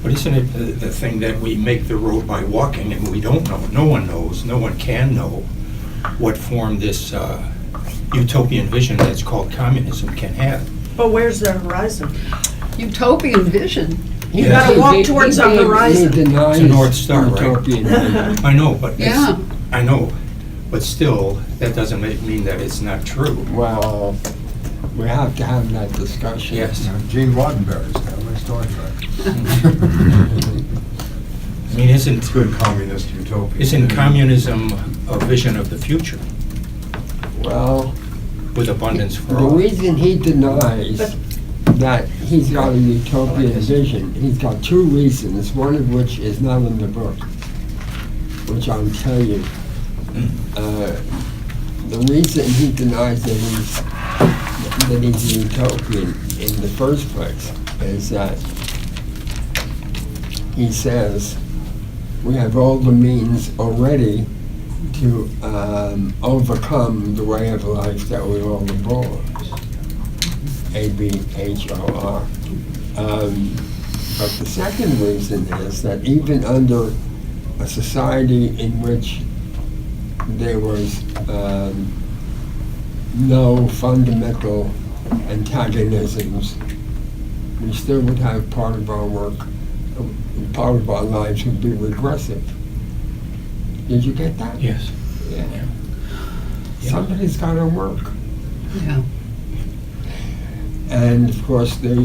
But isn't it the thing that we make the road by walking, and we don't know, no one knows, no one can know what form this utopian vision that's called communism can have. But where's the horizon? Utopian vision. You gotta walk towards the horizon. It's a North Star, right? I know, but Yeah. I know, but still, that doesn't mean that it's not true. Well, we have to have that discussion. Yes. Gene Roddenberry's got a nice Star Trek. I mean, isn't Good communist utopia. isn't communism a vision of the future Well, with abundance for the all? reason he denies that he's got a utopian vision, he's got two reasons, one of which is not in the book, which I'll tell you. The reason he denies that he's a utopian in the first place is that he says we have all the means already to overcome the way of life that we all were born. ABHOR. But the second reason is that even under a society in which there was no fundamental antagonisms, we still would have part of our work, part of our lives would be regressive. Did you get that? Yes. Yeah. Yeah. Somebody's got to work. Yeah. And of course, there's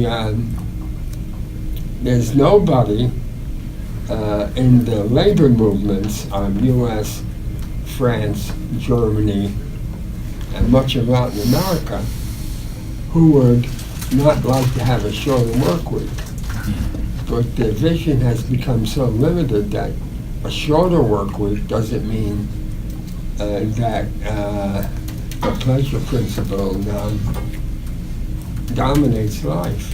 nobody in the labor movements of U.S., France, Germany, and much of Latin America who would not like to have a shorter work week. But their vision has become so limited that a shorter work week doesn't mean that the pleasure principle now dominates life.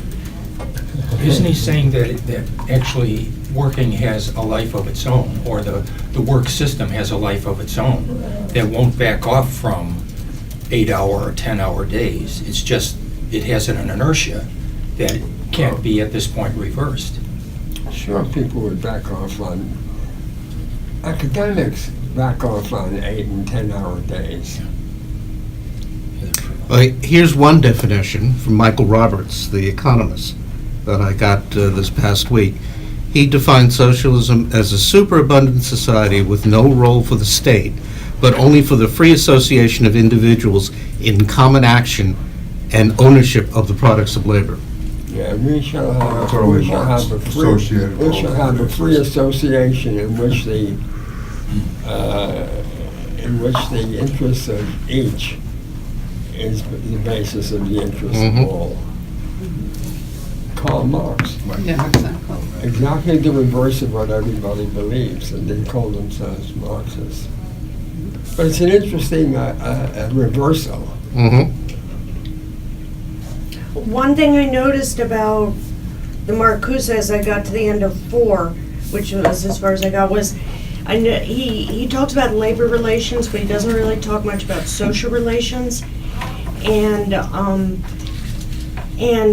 Isn't he saying that actually working has a life of its own, or the work system has a life of its own, that won't back off from 8-hour or 10-hour days? It's just, it has an inertia that can't be at this point reversed. Sure, people would back off on, academics back off on 8 and 10-hour days. Well, here's one definition from Michael Roberts, the economist, that I got this past week. He defined socialism as a superabundant society with no role for the state, but only for the free association of individuals in common action and ownership of the products of labor. Yeah, we shall have a free association in which the interests of each is the basis of the interests of all. Karl Marx. Yeah, exactly. Exactly the reverse of what everybody believes, and they call themselves Marxists. But it's an interesting reversal. One thing I noticed about the Marcuse as I got to the end of 4, which was as far as I got, was I know he talks about labor relations, but he doesn't really talk much about social relations. And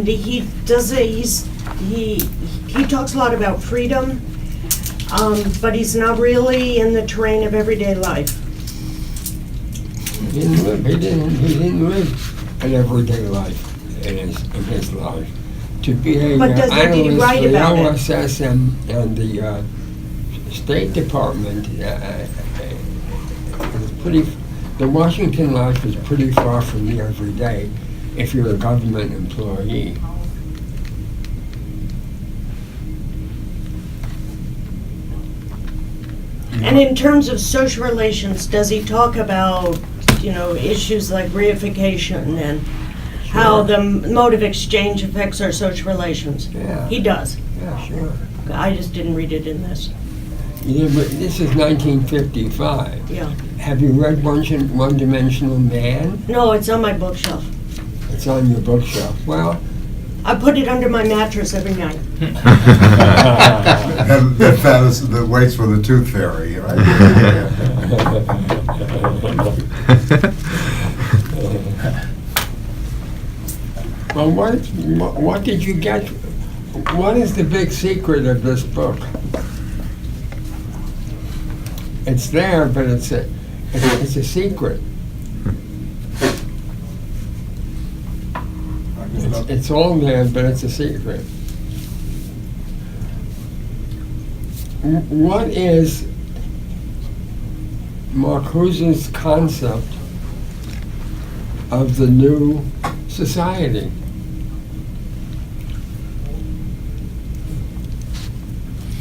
he does it. He talks a lot about freedom, but he's not really in the terrain of everyday life. He didn't live an everyday life in his life. To be an But did he analyst write for the about it? OSS and the State Department, the Washington life is pretty far from the everyday if you're a government employee. And in terms of social relations, does he talk about, issues like reification and how the mode of exchange affects our social relations? Yeah. He does. Yeah, sure. I just didn't read it in this. Yeah, but this is 1955. Yeah. Have you read One Dimensional Man? No, it's on my bookshelf. It's on your bookshelf. Well, I put it under my mattress every night. And that waits for the tooth fairy, right? well, what did you get? what is the big secret of this book? It's there, but it's a secret. It's all there, but it's a secret. What is Marcuse's concept of the new society?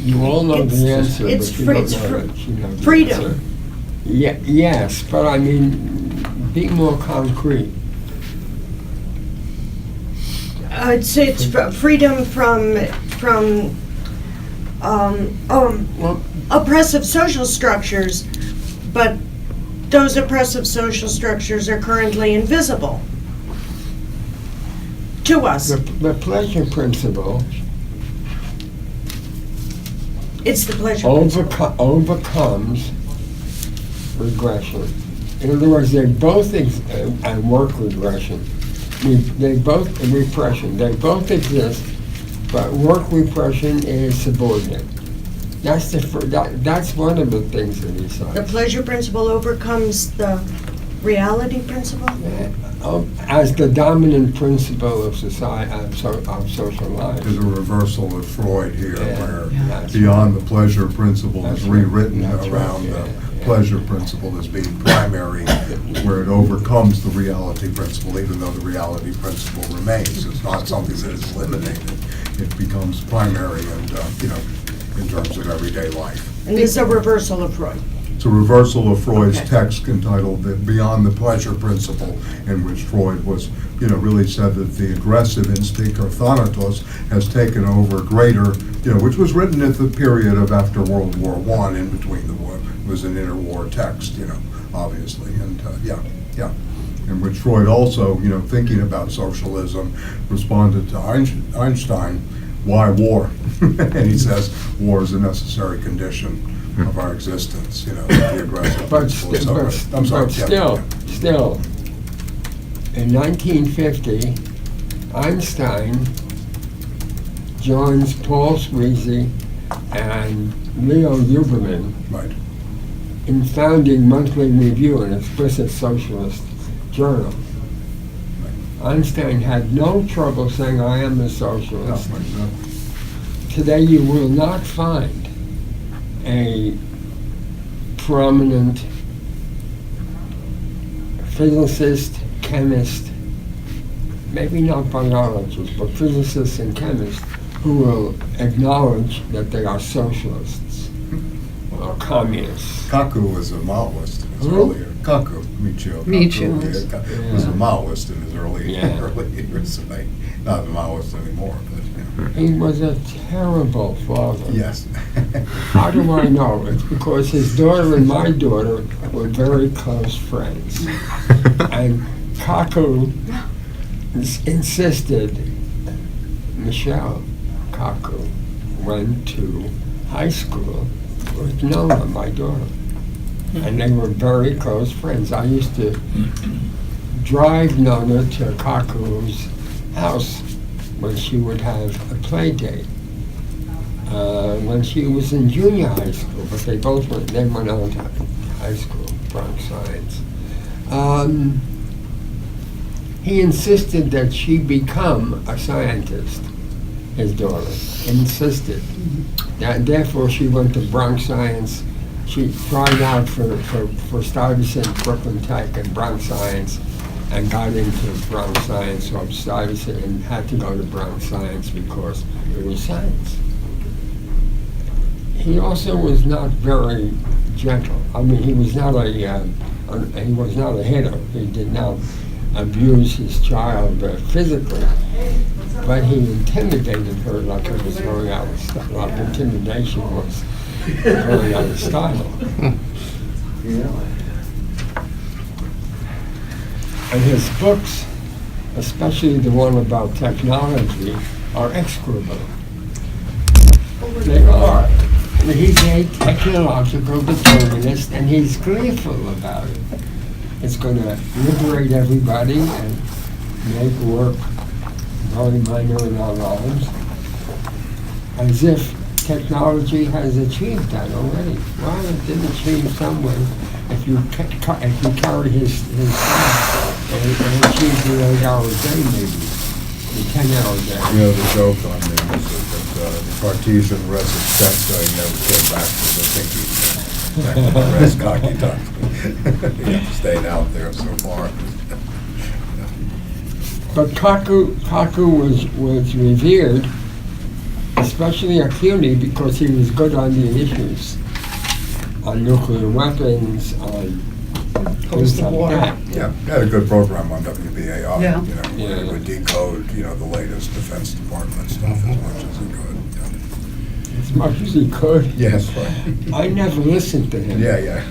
You all know the answer, it's but you free- don't it's know fr- that you know the freedom. answer. Yes, but I mean, be more concrete. I'd say it's freedom from Well, oppressive social structures, but those oppressive social structures are currently invisible to us. the pleasure principle It's the pleasure principle. overcomes regression. In other words, they both and work regression. They both repression. They both exist, but work repression is subordinate. That's one of the things that he The cites. pleasure principle overcomes the reality principle? As the dominant principle of society, of social life. There's a reversal of Freud here, Yeah, where that's beyond the pleasure principle That's is right. rewritten That's right, around yeah, the yeah. pleasure principle as being primary, where it overcomes the reality principle, even though the reality principle remains. It's not something that is eliminated. It becomes primary and, in terms of everyday life. And this is a reversal of Freud. It's a reversal of Freud's Okay. text entitled "The Beyond the Pleasure Principle," in which Freud was, really said that the aggressive instinct, or thanatos, has taken over greater, which was written at the period of after World War I, in between the war. It was an interwar text, obviously, and, in which Freud also, thinking about socialism, responded to Einstein, why war? And he says, war is a necessary condition of our existence, the aggressive. But principle and so forth. I'm sorry, yeah. still, in 1950, Einstein joins Paul Sweezy and Leo Huberman Right. in founding Monthly Review, an explicit socialist journal. Einstein had no trouble saying, I am a socialist. Today you will not find a prominent physicist, chemist, maybe not biologists, but physicists and chemists who will acknowledge that they are socialists or communists. Taku was a Maoist in his Who? earlier. Michio. Michio. Taku was a Maoist in his early Yeah. early years. Not a Maoist anymore, but He was a terrible father. yes. How do I know? It's because his daughter and my daughter were very close friends. And Taku insisted, Michelle Taku went to high school with Noam, my daughter. And they were very close friends. I used to drive Nona to Kaku's house when she would have a play date. When she was in junior high school, but they went on to high school, Bronx Science. He insisted that she become a scientist, his daughter, insisted. Therefore, she went to Bronx Science. She tried out for Stuyvesant, Brooklyn Tech, and Bronx Science, and got into Bronx Science or Stuyvesant, and had to go to Bronx Science because it was science. He also was not very gentle. I mean, he was not a hitter. He did not abuse his child physically, but he intimidated her like he was going out of style. Like intimidation was going out of style. And his books, especially the one about technology, are execrable. They are. He's a technological determinist, and he's gleeful about it. It's going to liberate everybody and make work very minor in our lives. as if technology has achieved that already. Well, it did achieve somewhere. If you carry his and achieve the 8 hour day maybe, the 10 hour day. You know, the joke on me was that the Cartesian resistance never came back because I think he's cocky time. He stayed out there so far. But Taku was revered, especially at CUNY, because he was good on the issues, on nuclear weapons, on things like that. Yeah, had a good program on WBAI. Yeah. You know, where he would decode, the latest Defense Department stuff as much as he could. As much as he could. Yes, right. I never listened to him. Yeah.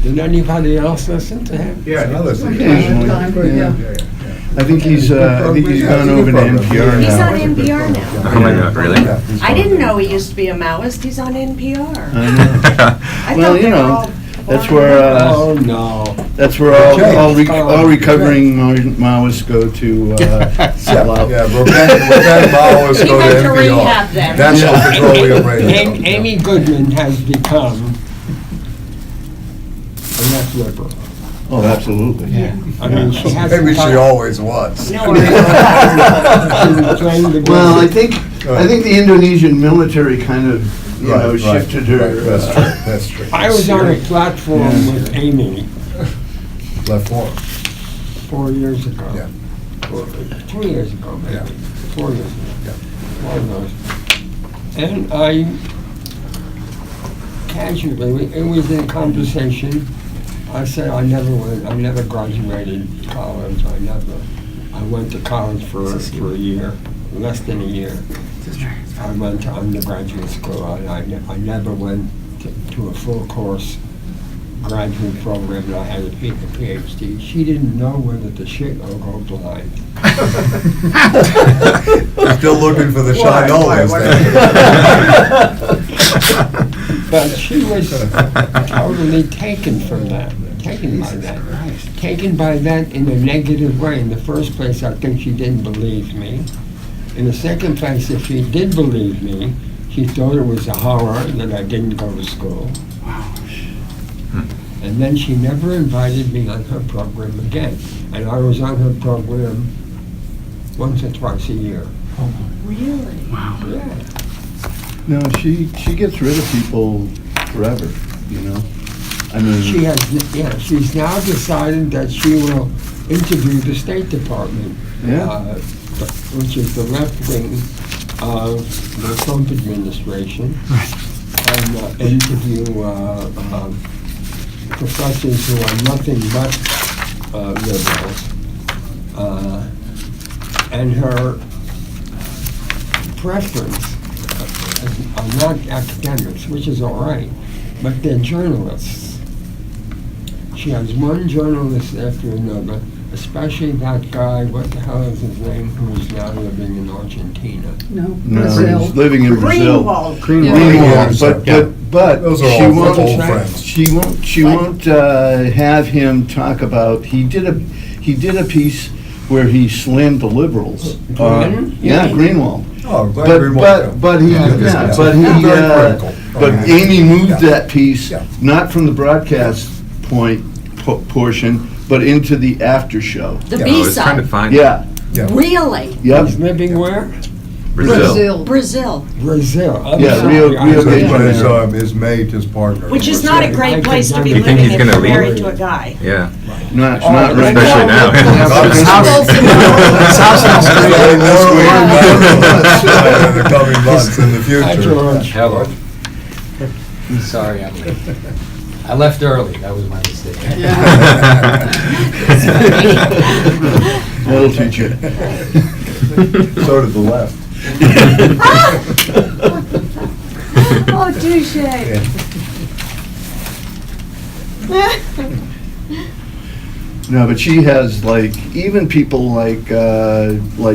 Did anybody else listen to him? Yeah, I listen. Occasionally, Yeah. I think he's gone over to NPR He's now. on NPR now. Oh my God, really? I didn't know he used to be a Maoist. He's on NPR. I know. I Well, thought you they were know, all that's born- where Oh, no. that's where all recovering Maoists go to sell out. Yeah, repent Maoists He go to went to NPR. rehab then. National Petroleum Radio. Amy Goodman has become a left liberal. Oh, absolutely. I mean, she has. Maybe she always was. No, Well, I think the Indonesian military kind of shifted her. That's true. I was on a platform with Amy Left forum. 4 years ago. Yeah. Or 2 years ago, maybe. Yeah. 4 years ago. Yeah. One of those. And I casually, it was in conversation, I said I never graduated college. I went to college for a year, less than a year. I went to undergraduate school, and I never went to a full course graduate program, and I had a PhD. She didn't know whether to shit or go blind. Still looking for the Shinolas then. But she was totally taken by that in a negative way. In the first place, I think she didn't believe me. In the second place, if she did believe me, she thought it was a horror that I didn't go to school. And then she never invited me on her program again. And I was on her program once or twice a year. Really? Yeah. No, she gets rid of people forever, I mean, She's now decided that she will interview the State Department, which is the left wing of the Trump administration, and interview professors who are nothing but liberals, and her preference are not academics, which is all right, but they're journalists. She has one journalist after another, especially that guy, what the hell is his name, who is now living in Argentina. No, no, Brazil. he's living in Brazil. Greenwald. But Those are she all won't. old friends. She won't have him talk about. He did a piece where he slammed the liberals. Green? Greenwald. Oh, I'm glad Greenwald. But Very critical. Amy moved Yeah. that piece Yeah. not from the broadcast portion, but into the after show. The Yeah, I was trying to B-side. find. Yeah. Yeah. Really? Yep. He's living where? Brazil. Brazil. Brazil. I'm Yeah, sorry, Rio I de was- Janeiro. But his mate, his partner. Which is not a great place to be You think living he's if gonna you're leave? married to a guy. Yeah. Not Oh, right Especially now. His in the coming months in the Hi, future. George. Hello. Sorry, I'm late. I left early, that was my mistake. That'll teach you. So did the left. Oh, touche. No, but she has even people like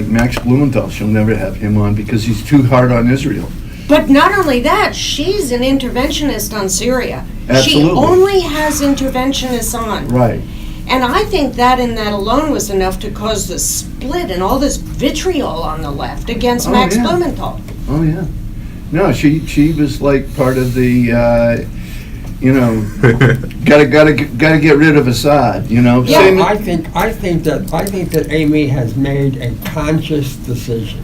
Max Blumenthal. She'll never have him on because he's too hard on Israel. But not only that, she's an interventionist on Syria. She Absolutely. only has interventionists on. Right. And I think that alone was enough to cause the split and all this vitriol on the left against Oh, Max yeah. Blumenthal. Oh, yeah. No, she was like part of the, you know, gotta get rid of Assad, you know? Yeah, Same- I think that Amy has made a conscious decision.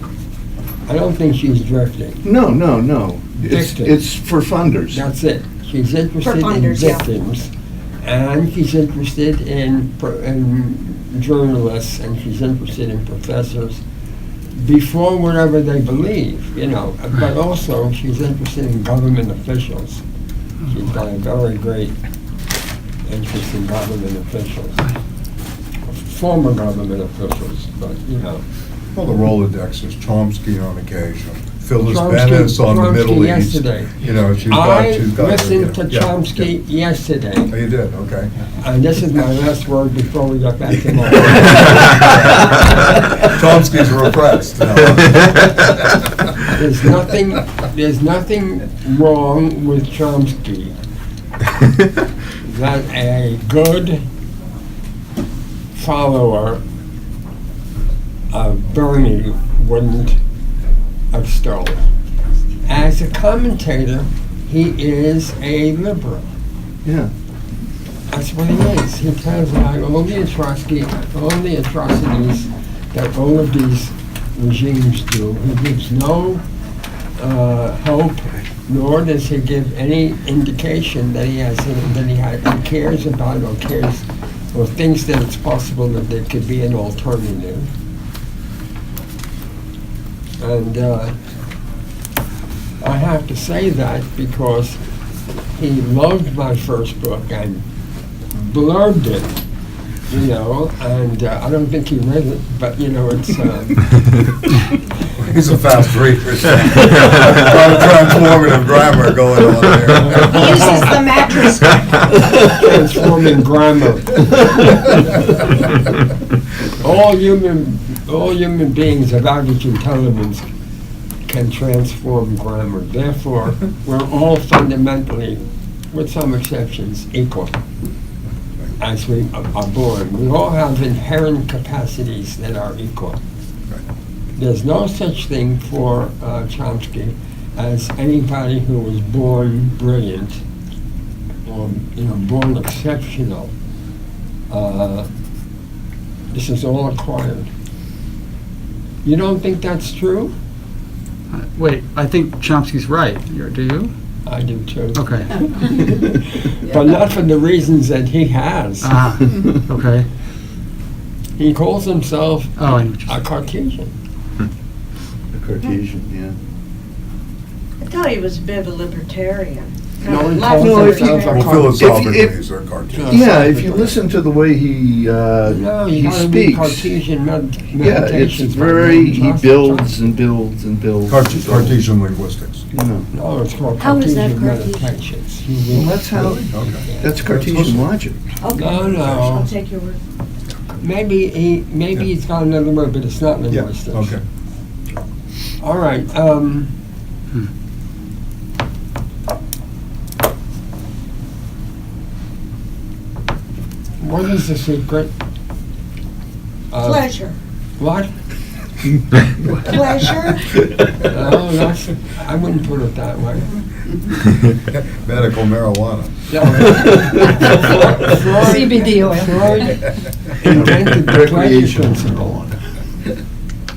I don't think she's drifting. No. It's Victims. for funders. That's it. She's interested in funders, yeah. victims, and she's interested in journalists, and she's interested in professors before whatever they believe, you know. But also, she's interested in government officials. She's got a very great interest in government officials, former government officials, but, you know. Well, the Rolodex is Chomsky on occasion, Phyllis Chomsky- Bennis on the Chomsky Middle East. yesterday. You know, she's got. I listened to yeah, Chomsky yesterday, yeah. Oh, you did, okay. and this is my last word before we get back to my... Chomsky's repressed. No. There's nothing wrong with Chomsky that a good follower of Bernie wouldn't extol. As a commentator, he is a liberal. Yeah. That's what he is. He tells about all the atrocities that all of these regimes do. He gives no hope, nor does he give any indication that he cares about or thinks that it's possible that there could be an alternative. And I have to say that because he loved my first book and blurbed it, you know, and I don't think he read it, but, you know, it's... He's a fast reader. A lot of transformative grammar going on there. He uses the mattress. transforming grammar. All human beings of average intelligence can transform grammar. Therefore, we're all fundamentally, with some exceptions, equal as we are born. We all have inherent capacities that are equal. There's no such thing for Chomsky as anybody who was born brilliant or, you know, born exceptional. This is all acquired. You don't think that's true? Wait, I think Chomsky's right. Do you? I do too. Okay. But not for the reasons that he has. Ah, okay. He calls himself Oh, I know what you're a saying. Cartesian. The Cartesian, yeah. I thought he was a bit of a libertarian. No one Left calls if you- himself a Well, Cartesian. philosophically, he's a cartoon. Yeah, if you listen to the way he No, you gotta read speaks, Cartesian yeah, it's meditations. by very, Noam he Chomsky. builds and builds and builds. Cartesian linguistics. You know. No, it's called How is that Cartesian Cartesian? meditations. Well, that's how, Okay. that's Cartesian logic. Okay. No. I'll take your word. Maybe he's got another word, but it's not Yeah, linguistics. okay. All right. What is the secret? Pleasure. What? Pleasure? No, that's, I wouldn't put it that way. Medical marijuana. Freud CBD oil. invented the pleasure Recreational. principle.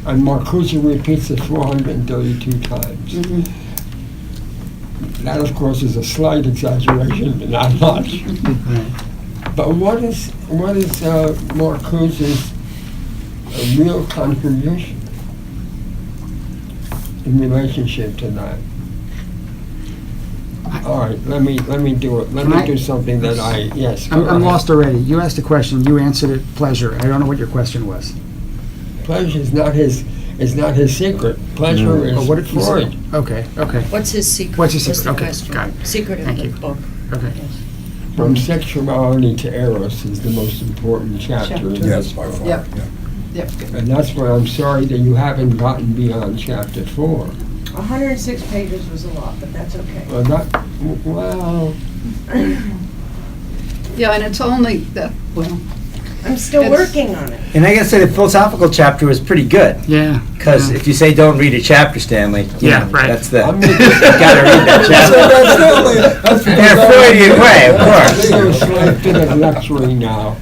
And Marcuse repeats it 432 times. That, of course, is a slight exaggeration, but not much. But what is Marcuse's real contribution in relationship to that? All right, let me do it. Let Can me I- do something that yes. go I'm ahead. lost already. You asked a question, you answered it, pleasure. I don't know what your question was. Pleasure is not his secret. Pleasure is Oh, what did you say? Freud. Okay. What's his secret? What's his Was secret? the Okay, question. got it. Secret of Thank the you. book. Okay. From sexuality to Eros is the most important chapter in Yes, this by book. far, Yep. yeah. Yep. And that's why I'm sorry that you haven't gotten beyond chapter 4. 106 pages was a lot, but that's okay. Well, Yeah, and it's only that, well, I'm still It's- working on it. And I gotta say, the philosophical chapter was pretty good. Yeah. Because yeah. if you say don't read a chapter, Stanley, you Yeah, know, right. that's the, I'm you gotta read that chapter. In a Freudian way, of course. I'm a slight bit of lecturing now,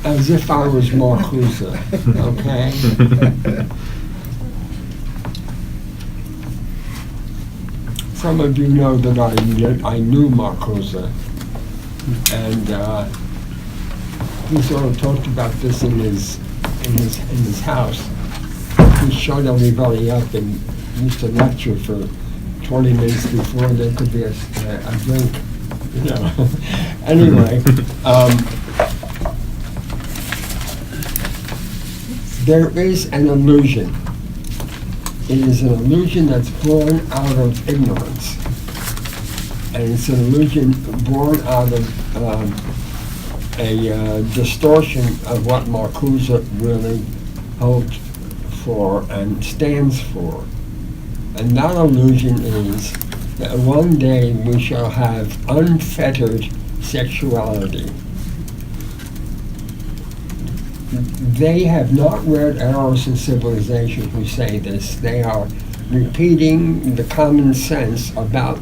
as if I was Marcuse, okay? Some of you know that I knew Marcuse, and he sort of talked about this in his house. He showed everybody up and used to lecture for 20 minutes before there could be a drink, you know. Anyway, there is an illusion. It is an illusion that's born out of ignorance. And it's an illusion born out of a distortion of what Marcuse really hoped for and stands for. And that illusion is that one day we shall have unfettered sexuality. They have not read Eros and Civilization who say this. They are repeating the common sense about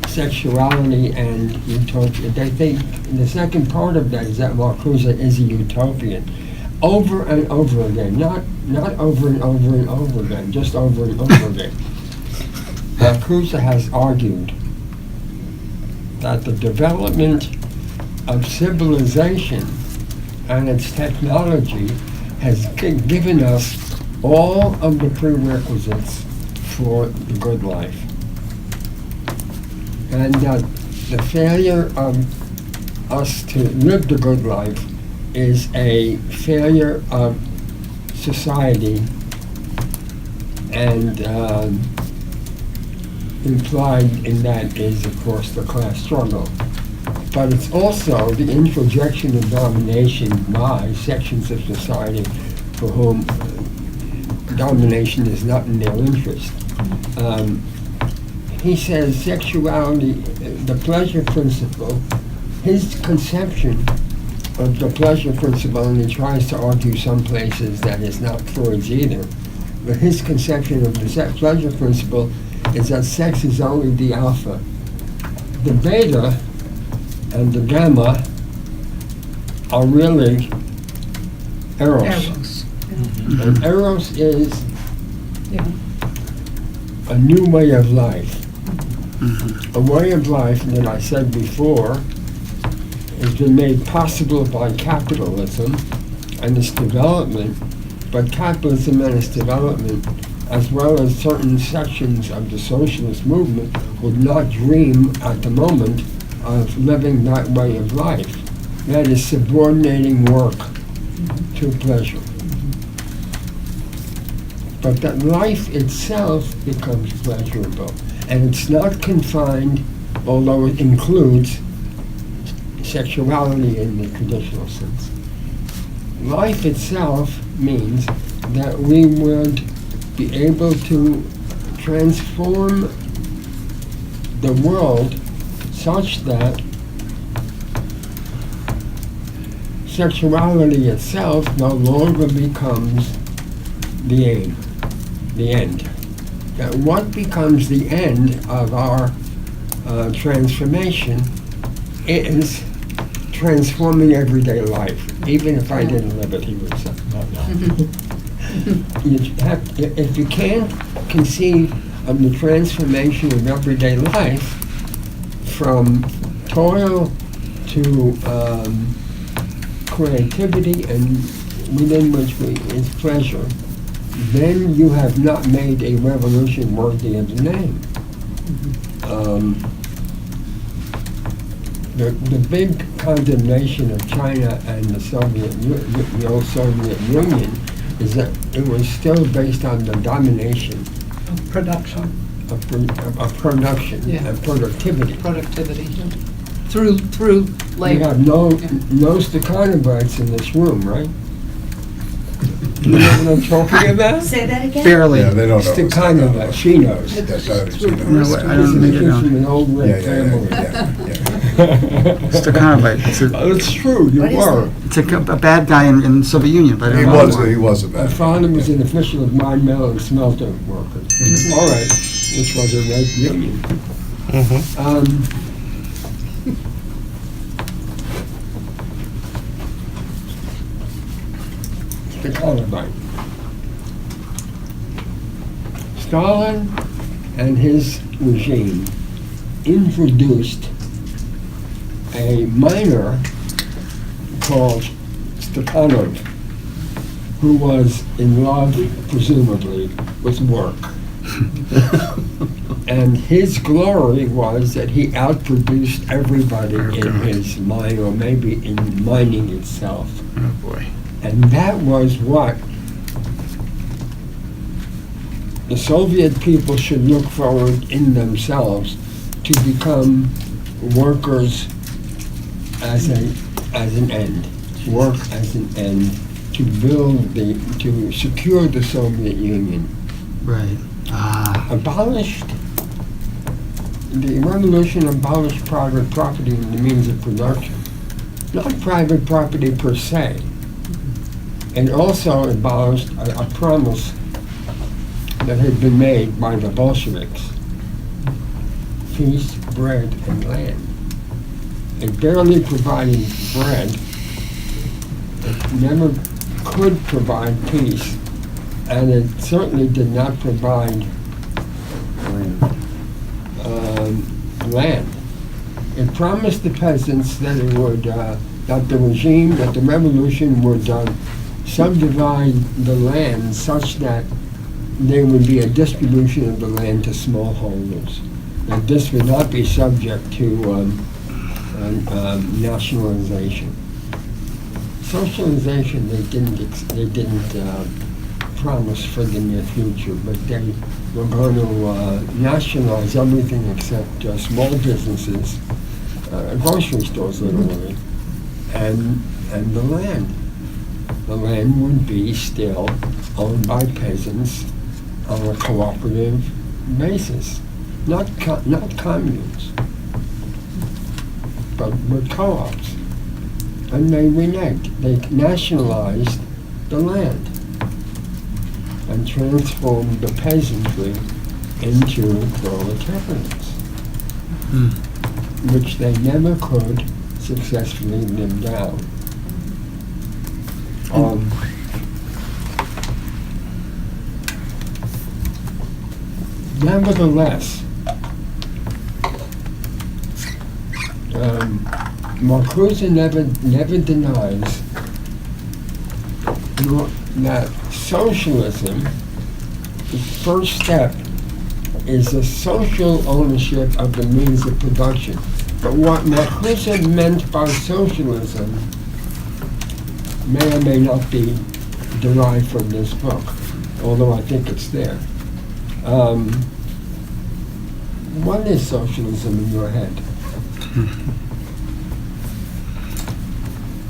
sexuality and utopia. They think the second part of that is that Marcuse is a utopian. Over and over again, not over and over and over again, just over and over again. Marcuse has argued that the development of civilization and its technology has given us all of the prerequisites for the good life. And that the failure of us to live the good life is a failure of society, and implied in that is, of course, the class struggle. But it's also the introjection of domination by sections of society for whom domination is not in their interest. He says sexuality, the pleasure principle, his conception of the pleasure principle, and he tries to argue some places that is not Freud's either, but his conception of the pleasure principle is that sex is only the alpha. The beta and the gamma are really Eros. Eros. And Eros is Yeah. a new way of life. A way of life that I said before has been made possible by capitalism and its development, but capitalism and its development, as well as certain sections of the socialist movement, would not dream at the moment of living that way of life. That is subordinating work to pleasure. But that life itself becomes pleasurable. And it's not confined, although it includes sexuality in the traditional sense. Life itself means that we would be able to transform the world such that sexuality itself no longer becomes the aim, the end. That what becomes the end of our transformation is transforming everyday life, even if I didn't live it, he would say. If you can't conceive of the transformation of everyday life from toil to creativity, and within which is pleasure, then you have not made a revolution worthy of the name. The big condemnation of China and the old Soviet Union is that it was still based on the domination Production, of production Yeah. and productivity. productivity, through We labor. have no staccanobites in this room, right? You know what I'm talking about? Say that again? Barely. Yeah, they don't know. Staccanovite, she knows. That's how it's, No, I don't think This you is know. from an old Yeah, red yeah, family. yeah, yeah. Stakhanov, It's true, you What is were. it's a bad guy in Soviet Union, but I He don't know. was a My bad. father was an official of mine, mill, and smelter worker. All right, which was a red union. Stakhanov. Stalin and his regime introduced a miner called Stakhanov, who was in love, presumably, with work. And his glory was that he outproduced everybody in his mine, or maybe in mining itself. Oh, boy. And that was what the Soviet people should look forward in themselves, to become workers as an end, work as an end, to secure the Soviet Union. Right. Abolished, the revolution abolished private property and the means of production. Not private property per se. And also abolished a promise that had been made by the Bolsheviks: peace, bread, and land. It barely provided bread. It never could provide peace, and it certainly did not provide land. It promised the peasants that it would, that the regime, that the revolution would subdivide the land such that there would be a distribution of the land to smallholders. That this would not be subject to nationalization. Socialization they didn't promise for the near future, but they were going to nationalize everything except small businesses, grocery stores literally, and the land. The land would be still owned by peasants on a cooperative basis, not communes, but co-ops. And they reneged. They nationalized the land and transformed the peasantry into proletarians, which they never could successfully live down. Nevertheless, Marcuse never denies that socialism, the first step, is the social ownership of the means of production. But what Marcuse meant by socialism may or may not be derived from this book, although I think it's there. What is socialism in your head?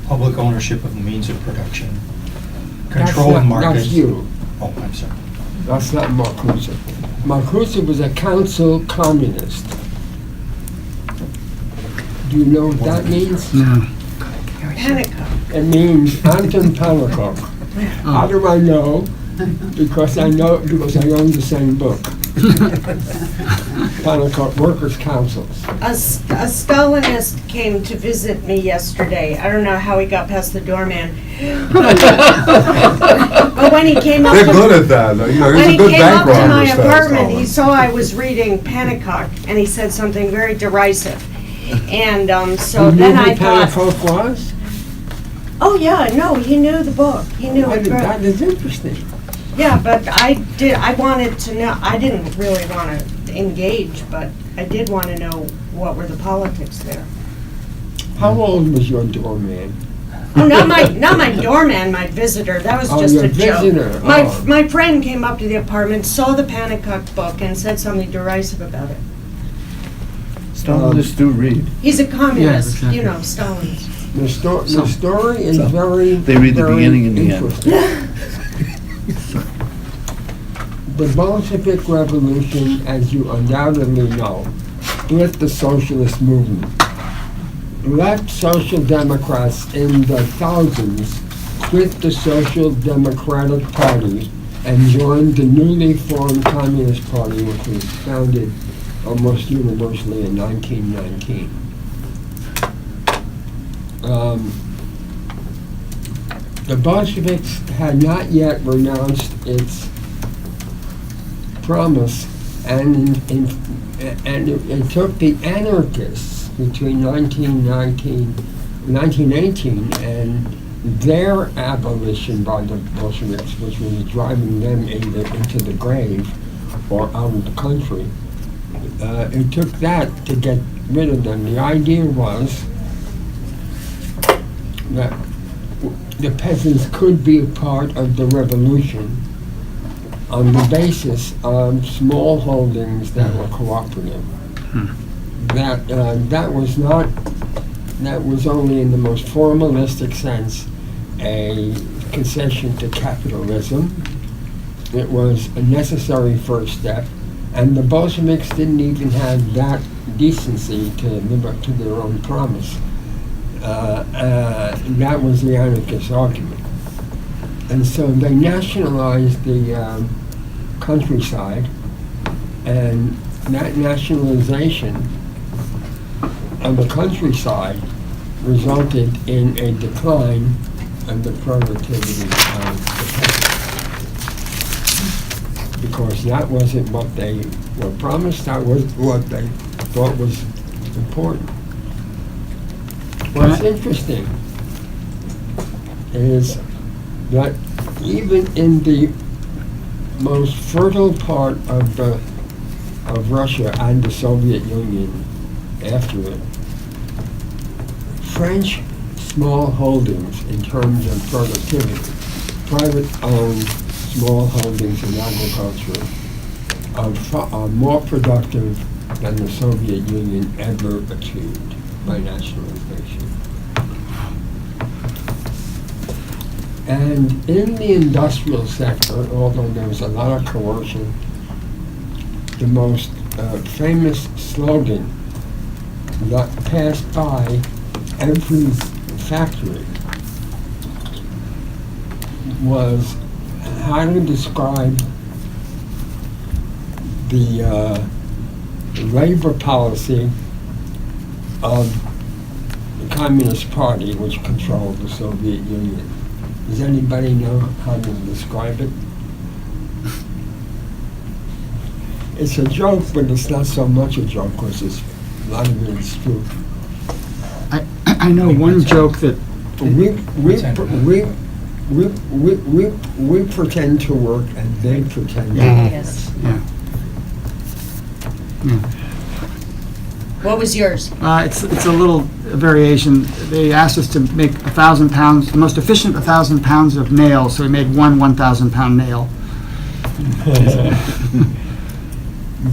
Public ownership of the means of production. Control of markets. That's you. Oh, I'm sorry. That's not Marcuse. Marcuse was a council communist. Do you know what that means? No. Panic. It means Anton Pannekow. How do I know? Because I own the same book. Pannekow Workers' Councils. A Stalinist came to visit me yesterday. I don't know how he got past the doorman. But when he came up They're to, good at that. You know, when he's a he good came bank up to my robber. apartment, he saw I was reading Pannekow, and he said something very derisive. And so You then knew I who thought, Pannekow was? oh yeah, no, he knew the book. He knew it. That is interesting. Yeah, but I wanted to know, I didn't really want to engage, but I did want to know what were the politics there. How old was your doorman? Oh, not my doorman, my visitor. That was Oh, just your a joke. visitor. Oh. My friend came up to the apartment, saw the Pannekow book, and said something derisive about it. Stalinists do read. He's a communist, exactly. you know, Stalin's. The story is very, They read the very beginning and the end. interesting. The Bolshevik Revolution, as you undoubtedly know, split the socialist movement. left Social Democrats in the thousands quit the Social Democratic Party and joined the newly formed Communist Party, which was founded almost universally in 1919. The Bolsheviks had not yet renounced its promise, and it took the anarchists between 1918 and their abolition by the Bolsheviks, which was driving them either into the grave or out of the country. It took that to get rid of them. The idea was that the peasants could be a part of the revolution on the basis of small holdings that were cooperative. That was only in the most formalistic sense a concession to capitalism. It was a necessary first step, and the Bolsheviks didn't even have that decency to live up to their own promise. That was the anarchist argument. And so they nationalized the countryside, and that nationalization of the countryside resulted in a decline of the productivity of the peasants. Because that wasn't what they were promised, that was what they thought was important. What's interesting is that even in the most fertile part of Russia and the Soviet Union after it, French small holdings in terms of productivity, private-owned small holdings in agriculture, are more productive than the Soviet Union ever achieved by nationalization. And in the industrial sector, although there was a lot of coercion, the most famous slogan that passed by every factory was how to describe the labor policy of the Communist Party, which controlled the Soviet Union. Does anybody know how to describe it? It's a joke, but it's not so much a joke because a lot of it is true. I know one joke that We pretend to work and they pretend to work. Yes. yeah. What was yours? It's a little variation. They asked us to make 1,000 pounds, the most efficient 1,000 pounds of nail, so we made one 1,000-pound nail.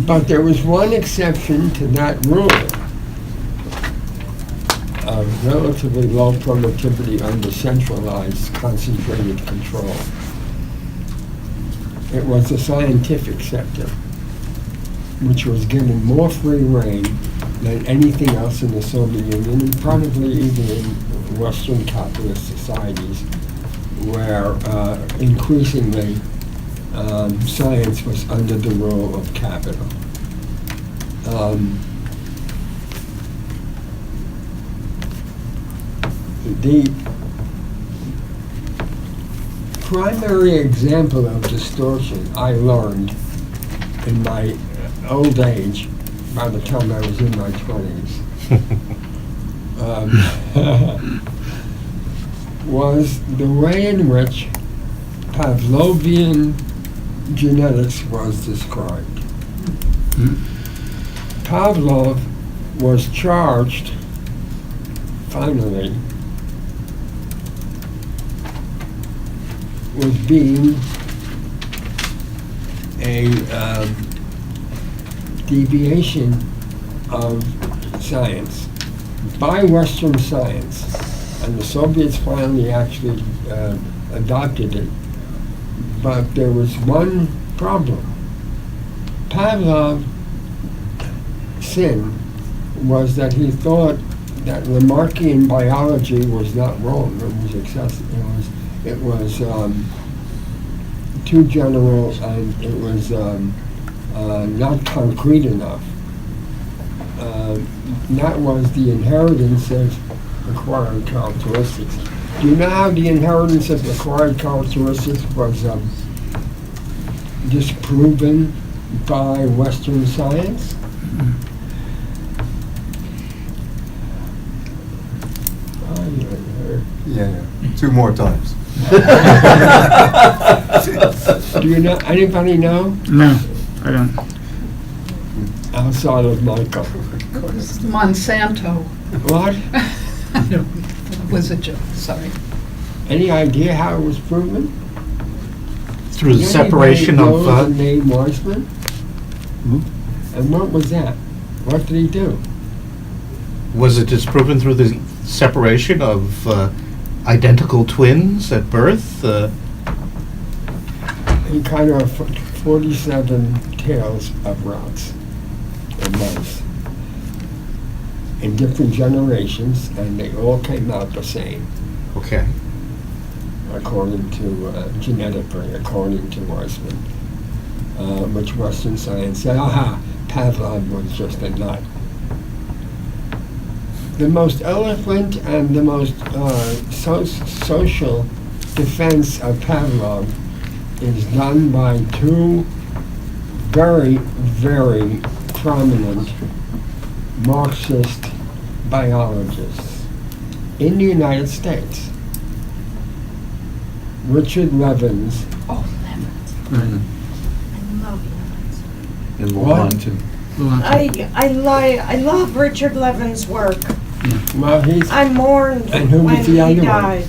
But there was one exception to that rule of relatively low productivity under centralized, concentrated control. It was the scientific sector, which was given more free rein than anything else in the Soviet Union, and probably even in Western capitalist societies, where increasingly science was under the rule of capital. The primary example of distortion I learned in my old age, by the time I was in my 20s, was the way in which Pavlovian genetics was described. Pavlov was charged, finally, with being a deviation of science by Western science, and the Soviets finally actually adopted it. But there was one problem. Pavlov's sin was that he thought that Lamarckian biology was not wrong. It was excessive. It was too general, and it was not concrete enough. That was the inheritance of acquired characteristics. Do you know how the inheritance of acquired characteristics was disproven by Western science? Yeah, 2 more times. Do you know, anybody know? No, I don't. Outside of Michael. Monsanto. What? No, it was a joke, sorry. Any idea how it was proven? Through the Does separation anybody know of, the name Weissman? And what was that? What did he do? was it disproven through the separation of identical twins at birth? He kind of 47 tails of rats and mice in different generations, and they all came out the same, Okay. according to genetically, according to Weissman, which Western science said, aha, Pavlov was just a nut. The most eloquent and the most social defense of Pavlov is done by 2 very, very prominent Marxist biologists in the United States. Richard Levin's. Oh, Levin. Mhm. I love Levin. In What? Levin. I love Richard Levin's work. Well, he's I mourned And who was when the he other one? died.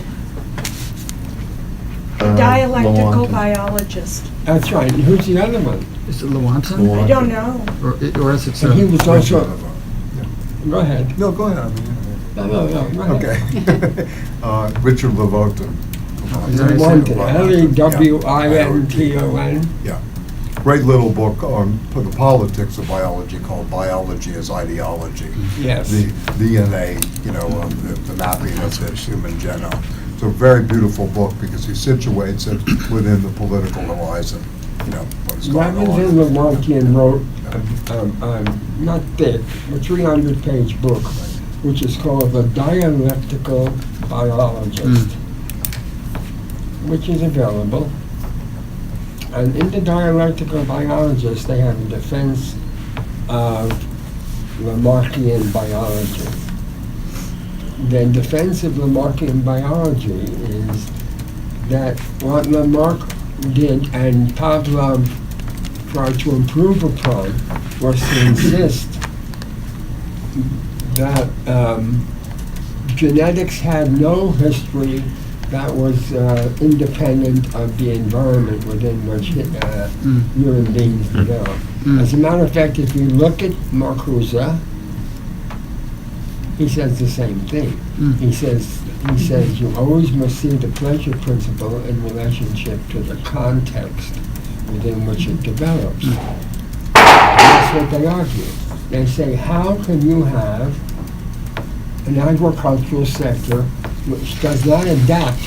Dialectical Lewontin. biologist. that's right. And who's the other one? Is it Lewontin? Lewontin. I don't know. Or is it And he was also. Yeah. Go ahead. No, go ahead. I mean, No, go ahead. okay. Richard Lewontin. Lewontin. Lewinton. Yeah. Great little book on the politics of biology called Biology as Ideology. Yes. The DNA, the mapping of the human genome. It's a very beautiful book because he situates it within the political horizon, what is going Levin on. and Lewontin wrote not thick, a 300-page book, which is called The Dialectical Biologist, which is available. And in The Dialectical Biologist, they have a defense of Lamarckian biology. The defense of Lamarckian biology is that what Lamarck did and Pavlov tried to improve upon was to insist that genetics had no history that was independent of the environment within which human beings develop. As a matter of fact, if you look at Marcuse, he says the same thing. He says you always must see the pleasure principle in relationship to the context within which it develops. And that's what they argue. They say, how can you have an agricultural sector which does not adapt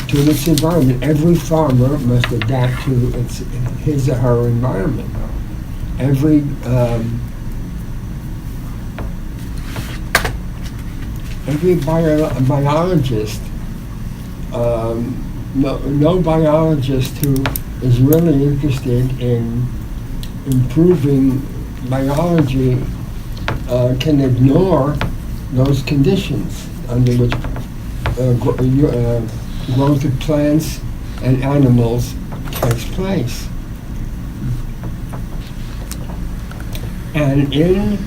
to its environment? Every farmer must adapt to his or her environment. Every biologist, no biologist who is really interested in improving biology can ignore those conditions under which growth of plants and animals takes place. And in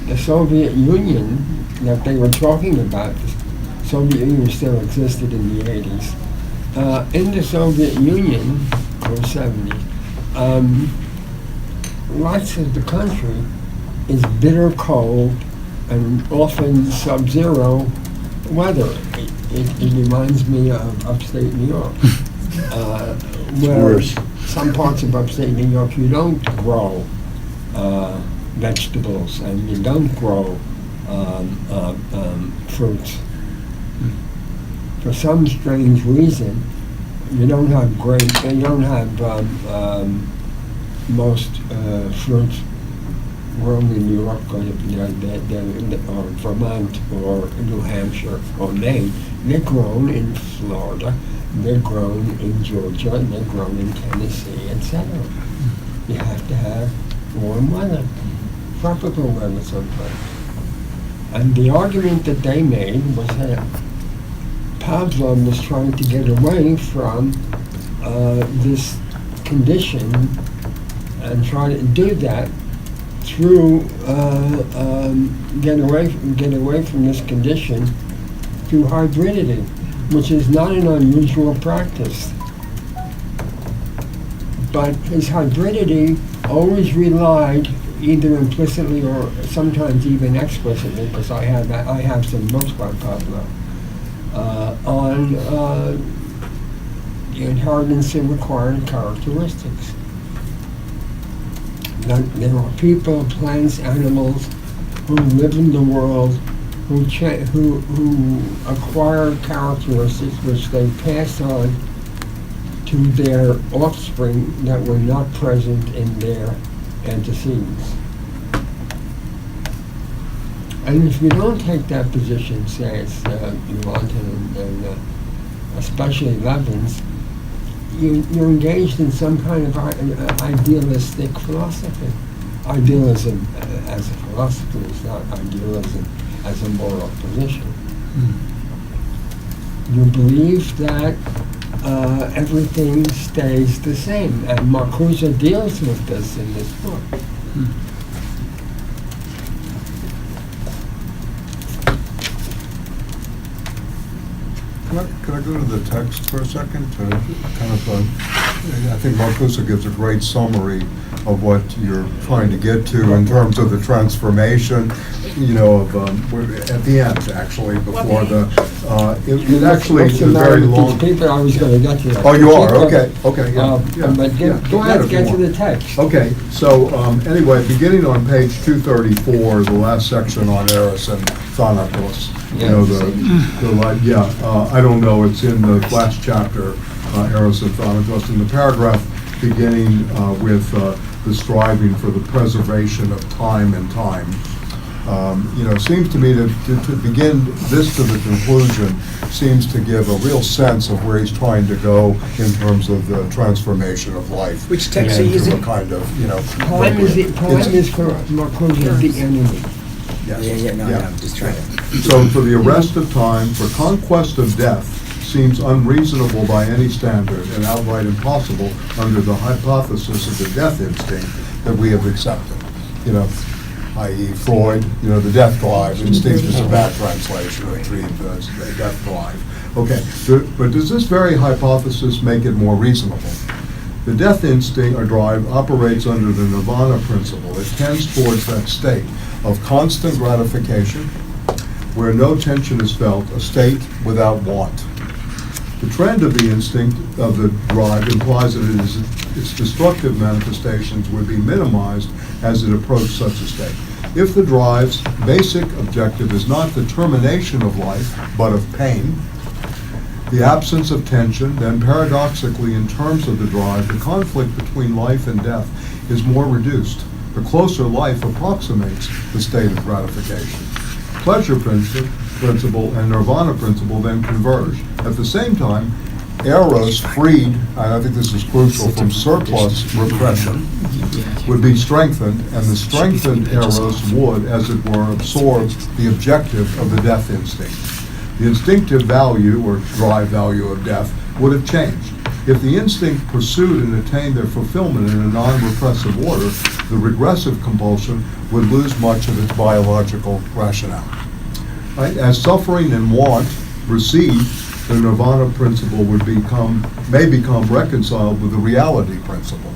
the Soviet Union that they were talking about, the Soviet Union still existed in the 80s. In the Soviet Union, or 70s, lots of the country is bitter cold and often sub-zero weather. It reminds me of upstate New York. Where worse. some parts of upstate New York you don't grow vegetables and you don't grow fruits. For some strange reason, you don't have most fruits grown in New York or Vermont or New Hampshire or Maine. They're grown in Florida, they're grown in Georgia, and they're grown in Tennessee, etc. You have to have warm weather, tropical weather someplace. And the argument that they made was that Pavlov was trying to get away from this condition and try to do that through get away from this condition through hybridity, which is not an unusual practice. But his hybridity always relied, either implicitly or sometimes even explicitly, because I have some books by Pavlov, on the inheritance of required characteristics. That there are people, plants, animals who live in the world who acquire characteristics which they pass on to their offspring that were not present in their antecedents. And if you don't take that position, say it's Blumenthal and especially Levin's, you're engaged in some kind of idealistic philosophy. Idealism as a philosophy is not idealism as a moral position. You believe that everything stays the same, and Marcuse deals with this in this book. Can I go to the text for a second? To kind of, I think Marcuse gives a great summary of what you're trying to get to in terms of the transformation, of at the end, actually, before it actually is a very long. People, I was going to get to that. Oh, you are? Okay, yeah. But go ahead, get to the text. Okay, so anyway, beginning on page 234, the last section on Eros and Thanatos. I don't know, it's in the last chapter, Eros and Thanatos, in the paragraph beginning with the striving for the preservation of time and time. Seems to me to begin this to the conclusion seems to give a real sense of where he's trying to go in terms of the transformation of life. Which text are you using? Kind of, Time is for Marcuse the enemy. Yes. No, I'm just trying to. So for the arrest of time, for conquest of death, seems unreasonable by any standard and outright impossible under the hypothesis of the death instinct that we have accepted. I.e. Freud, the death drive. Instinct is a bad translation of the death drive. Okay, but does this very hypothesis make it more reasonable? The death instinct or drive operates under the nirvana principle. It tends towards that state of constant gratification where no tension is felt, a state without want. The trend of the instinct of the drive implies that its destructive manifestations would be minimized as it approached such a state. If the drive's basic objective is not the termination of life, but of pain, the absence of tension, then paradoxically, in terms of the drive, the conflict between life and death is more reduced. The closer life approximates the state of gratification. Pleasure principle and nirvana principle then converge. At the same time, Eros, freed, and I think this is crucial, from surplus repression, would be strengthened, and the strengthened Eros would, as it were, absorb the objective of the death instinct. The instinctive value, or drive value of death, would have changed. If the instinct pursued and attained their fulfillment in a non-repressive order, the regressive compulsion would lose much of its biological rationale. Right? As suffering and want recede, the nirvana principle may become reconciled with the reality principle.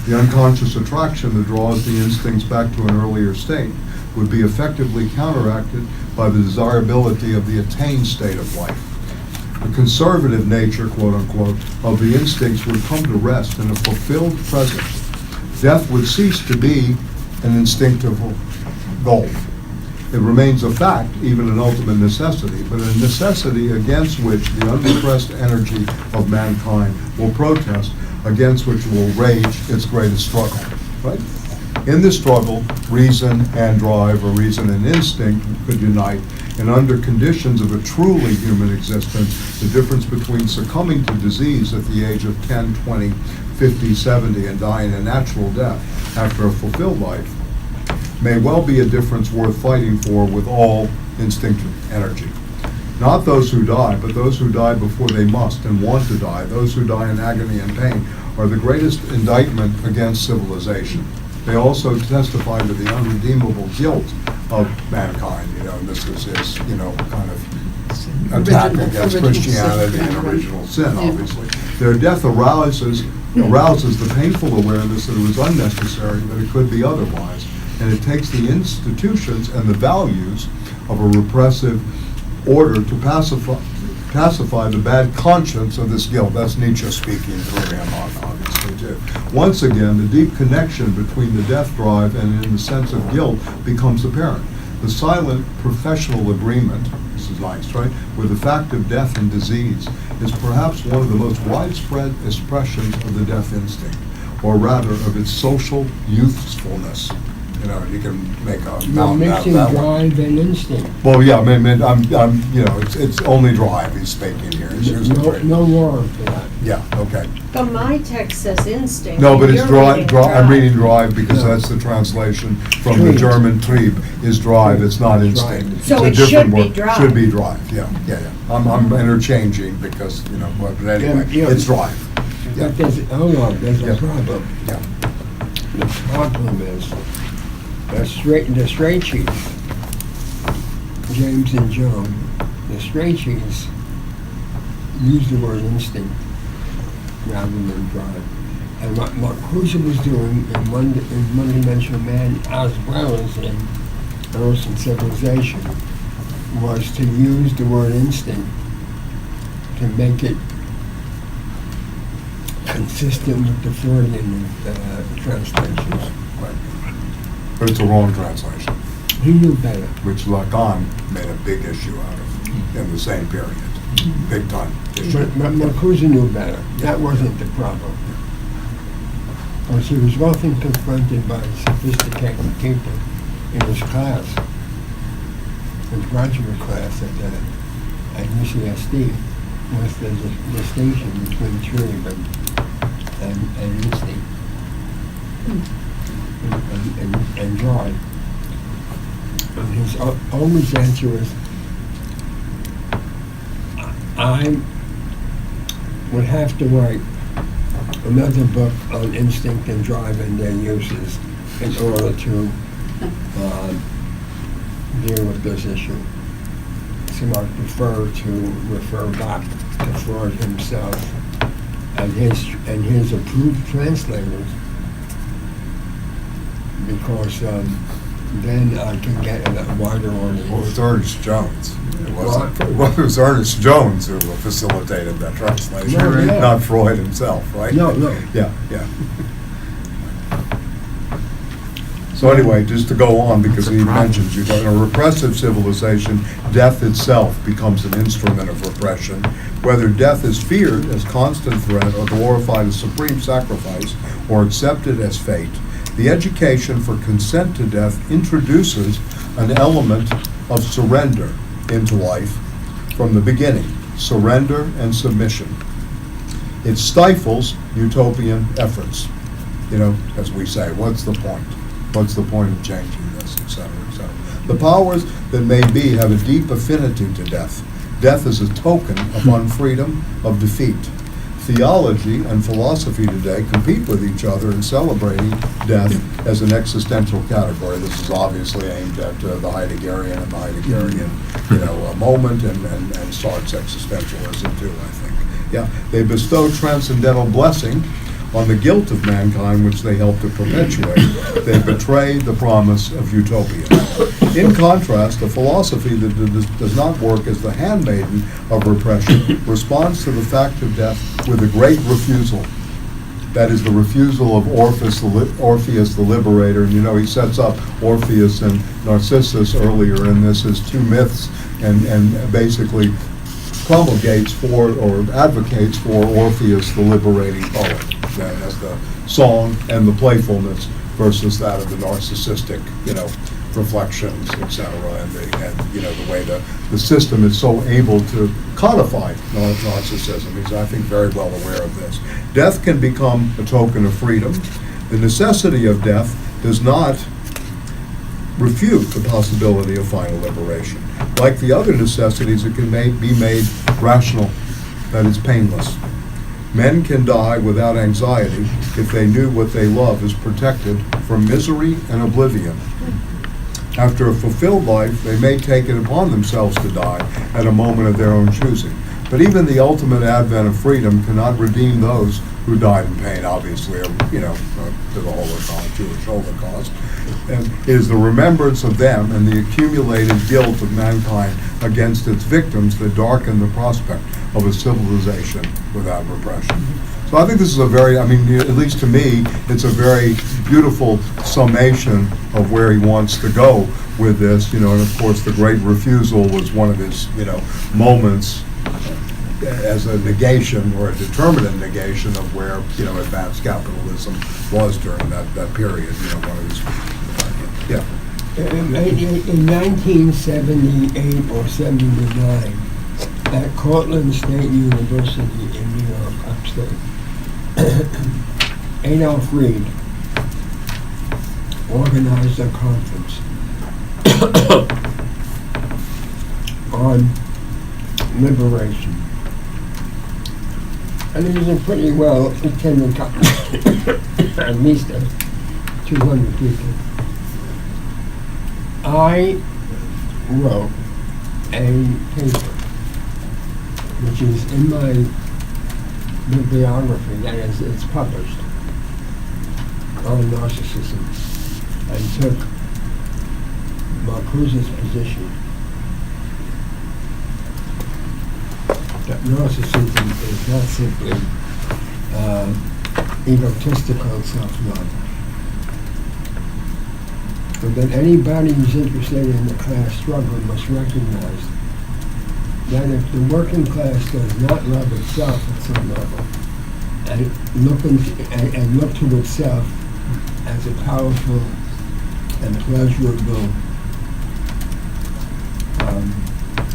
The unconscious attraction that draws the instincts back to an earlier state would be effectively counteracted by the desirability of the attained state of life. The conservative nature, quote unquote, of the instincts would come to rest in a fulfilled presence. Death would cease to be an instinctive goal. It remains a fact, even an ultimate necessity, but a necessity against which the unrepressed energy of mankind will protest, against which will rage its greatest struggle, right? In this struggle, reason and drive, or reason and instinct, could unite, and under conditions of a truly human existence, the difference between succumbing to disease at the age of 10, 20, 50, 70, and dying a natural death after a fulfilled life may well be a difference worth fighting for with all instinctive energy. Not those who die, but those who die before they must and want to die, those who die in agony and pain, are the greatest indictment against civilization. They also testify to the unredeemable guilt of mankind, and this is his, kind of attack against Christianity and original sin, obviously. Their death arouses the painful awareness that it was unnecessary, that it could be otherwise. And it takes the institutions and the values of a repressive order to pacify the bad conscience of this guilt. That's Nietzsche speaking through him, obviously, too. Once again, the deep connection between the death drive and in the sense of guilt becomes apparent. The silent professional agreement, this is nice, right, with the fact of death and disease is perhaps one of the most widespread expressions of the death instinct, or rather of its social youthfulness. You can make a You're mountain out of mixing that one. drive and instinct. Well, yeah, it's only drive he's speaking here. He's using drive. No war for that. Yeah, okay. But my text says instinct. No, but and it's you're reading I'm reading drive because that's the translation from the Trieb. German Trieb is drive, it's not instinct. Drive. It's So a it different should be word. drive. Should be drive, yeah. I'm interchanging because, but anyway, Yeah. it's drive. Yeah. But there's Yeah. a problem. Yeah. The problem is the straight cheese, James and John, the straight cheese use the word instinct rather than drive. And what Marcuse was doing in one-dimensional man as well as in Eros and Civilization was to use the word instinct to make it consistent with the Freudian translations. Right. But it's a wrong translation, He knew better. which Lacan made a big issue out of in the same period. Big time issue. But Marcuse knew better. That wasn't the problem. Because he was often confronted by sophisticated people in his class, his graduate class at UCSD, was the distinction between Trieb and instinct and drive. And his always answer was, I would have to write another book on instinct and drive and their uses in order to deal with this issue. So I prefer to refer back to Freud himself and his approved translators, because then I can get a wider audience. Well, it was Ernest Jones. It was Ernest Jones who facilitated that translation, No, yeah. not Freud himself, right? No. Yeah. So anyway, just to go on, because he mentions, in a repressive civilization, death itself becomes an instrument of repression. Whether death is feared as constant threat or glorified as supreme sacrifice or accepted as fate, the education for consent to death introduces an element of surrender into life from the beginning, surrender and submission. It stifles utopian efforts. As we say, what's the point? What's the point of changing this, et cetera, et cetera. The powers that may be have a deep affinity to death. Death is a token of unfreedom, of defeat. Theology and philosophy today compete with each other in celebrating death as an existential category. This is obviously aimed at the Heideggerian and the Heideggerian, moment and Sartre's existentialism too, I think. Yeah, they bestow transcendental blessing on the guilt of mankind which they help to perpetuate. They betray the promise of utopia. In contrast, a philosophy that does not work as the handmaiden of repression responds to the fact of death with a great refusal. that is the refusal of Orpheus the liberator. And he sets up Orpheus and Narcissus earlier in this as two myths, and basically promulgates for or advocates for Orpheus the liberating poet. That has the song and the playfulness versus that of the narcissistic, reflections, etc., and the way the system is so able to codify narcissism. He's, I think, very well aware of this. Death can become a token of freedom. The necessity of death does not refute the possibility of final liberation. Like the other necessities, it can be made rational, that is painless. Men can die without anxiety if they knew what they love is protected from misery and oblivion. After a fulfilled life, they may take it upon themselves to die at a moment of their own choosing. But even the ultimate advent of freedom cannot redeem those who died in pain, obviously, to the Holocaust, Jewish Holocaust. And it is the remembrance of them and the accumulated guilt of mankind against its victims that darken the prospect of a civilization without repression. So I think this is a very, at least to me, it's a very beautiful summation of where he wants to go with this, and of course the great refusal was one of his, moments as a negation or a determinate negation of where, advanced capitalism was during that period, one of his, yeah. In 1978 or 79, at Cortland State University in New York, upstate, Adolf Reed organized a conference on liberation. And it was a pretty well attended conference, at least 200 people. I wrote a paper, which is in my bibliography, that is, it's published, on narcissism, and took Marcuse's position that narcissism is not simply egotistical self-love, but that anybody who's interested in the class struggle must recognize that if the working class does not love itself at some level, and look to itself as a powerful and pleasurable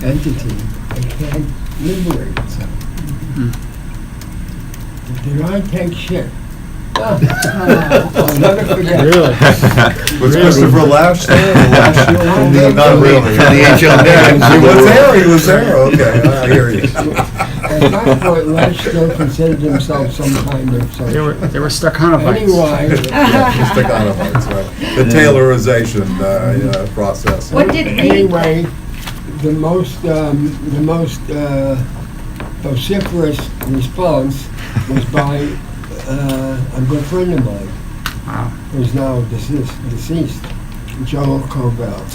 entity, it can't liberate itself. Did I take shit? I'll never forget. Really? Was Christopher Lash there? Not really. He was there, okay, I hear you. At that point, Lash still considered himself some kind of social. They were Stakhanovites. Anyway. The Stakhanovites, right. The Taylorization process. What did he? Anyway, the most vociferous response was by a good friend of mine, who's now deceased, Joel Covell.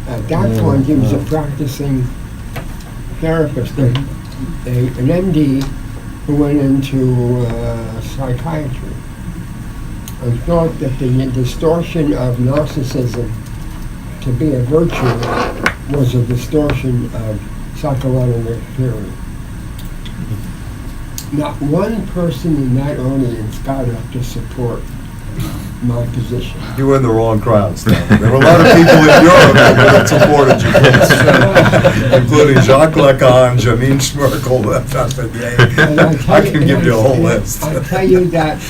At that point, he was a practicing therapist, an MD who went into psychiatry, and thought that the distortion of narcissism to be a virtue was a distortion of psychoanalytic theory. Not one person in that audience got up to support my position. You were in the wrong crowd, Stanley. There were a lot of people in Europe that supported you, including Jacques Lacan, Jamin Schmerkel, I can give you a whole list. I tell you that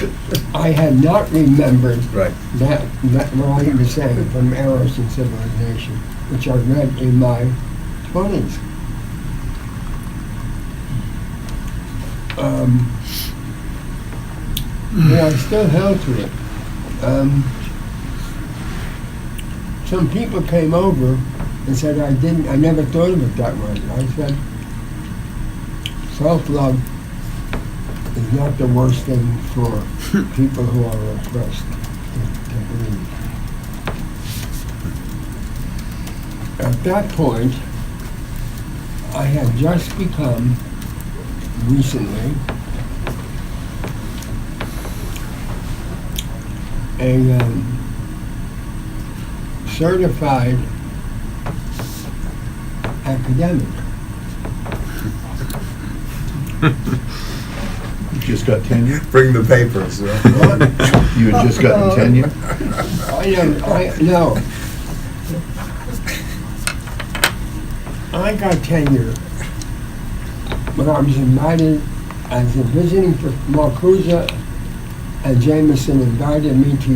I had not remembered that what I was saying from Eros and Civilization, which I read in my 20s. But I still held to it. Some people came over and said I never thought of it that way. I said, self-love is not the worst thing for people who are oppressed to believe. At that point, I had just become recently a certified academic. You just got tenure? Bring the papers. You had just gotten tenure? No. I got tenure when I was invited as a visiting for Marcuse and Jameson invited me to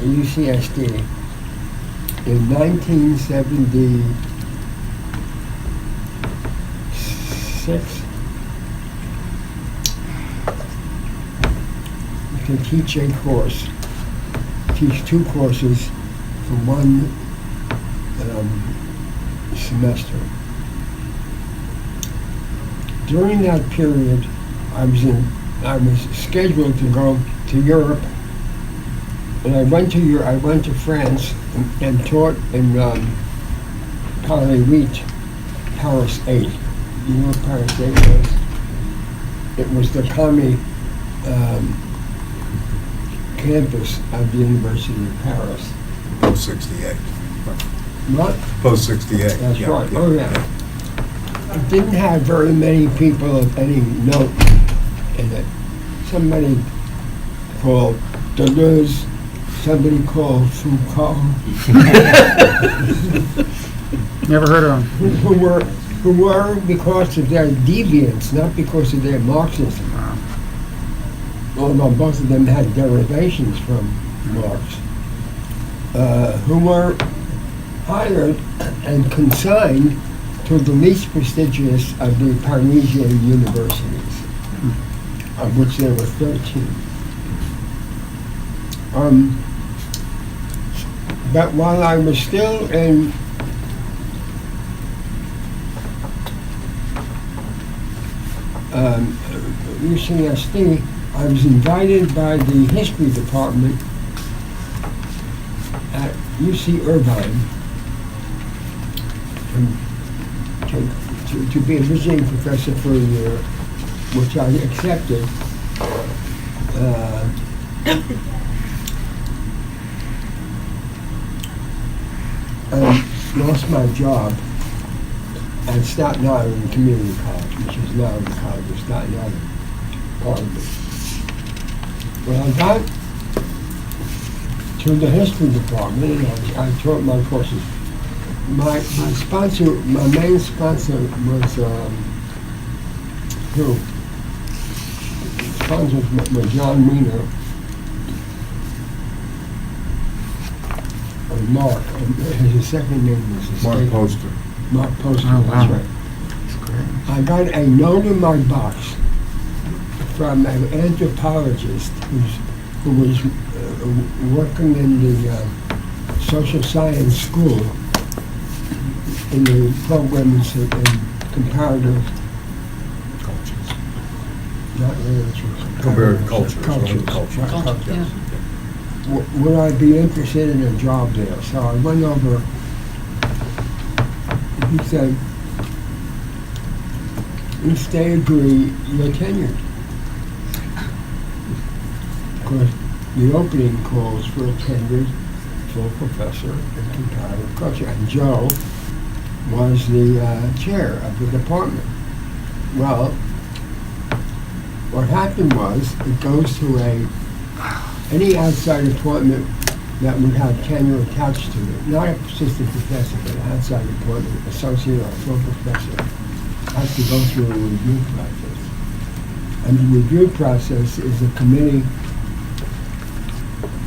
UCSD in 1976 to teach a course, teach 2 courses for 1 semester. During that period, I was scheduled to go to Europe, and I went to France and taught in Paris 8. You know what Paris 8 was? It was the commie campus of the University of Paris. Post 68. What? Post 68. That's Yeah, right. yeah. Oh, yeah. It didn't have very many people of any note in it. Somebody called Deleuze, somebody called Foucault. Never heard of them. Who were because of their deviance, not because of their Marxism. Although both of them had derivations from Marx. Who were hired and consigned to the least prestigious of the Parisian universities, of which there were 13. But while I was still in UCSD, I was invited by the history department at UC Irvine to be a visiting professor for a year, which I accepted. And lost my job at Staten Island Community College, which is now the College of Staten Island, part of it. When I got to the history department, and I taught my courses. My sponsor, my main sponsor was who? Sponsors were John Wiener and Mark. His second name was Mark Poster. Mark Poster. Oh, wow. That's right. That's great. I got a note in my box from an anthropologist who was working in the social science school in the programs in comparative cultures, not literature. Comparative cultures. Cultures. Cultures. Yeah. Would I be interested in a job there? So I went over. He said, if they agree, you're tenured. Of course, the opening calls for a tenured full professor in comparative culture. And Joe was the chair of the department. Well, what happened was, it goes to any outside appointment that would have tenure attached to it, not an assistant professor, but an outside appointment, associate or full professor, has to go through a review process. And the review process is a committee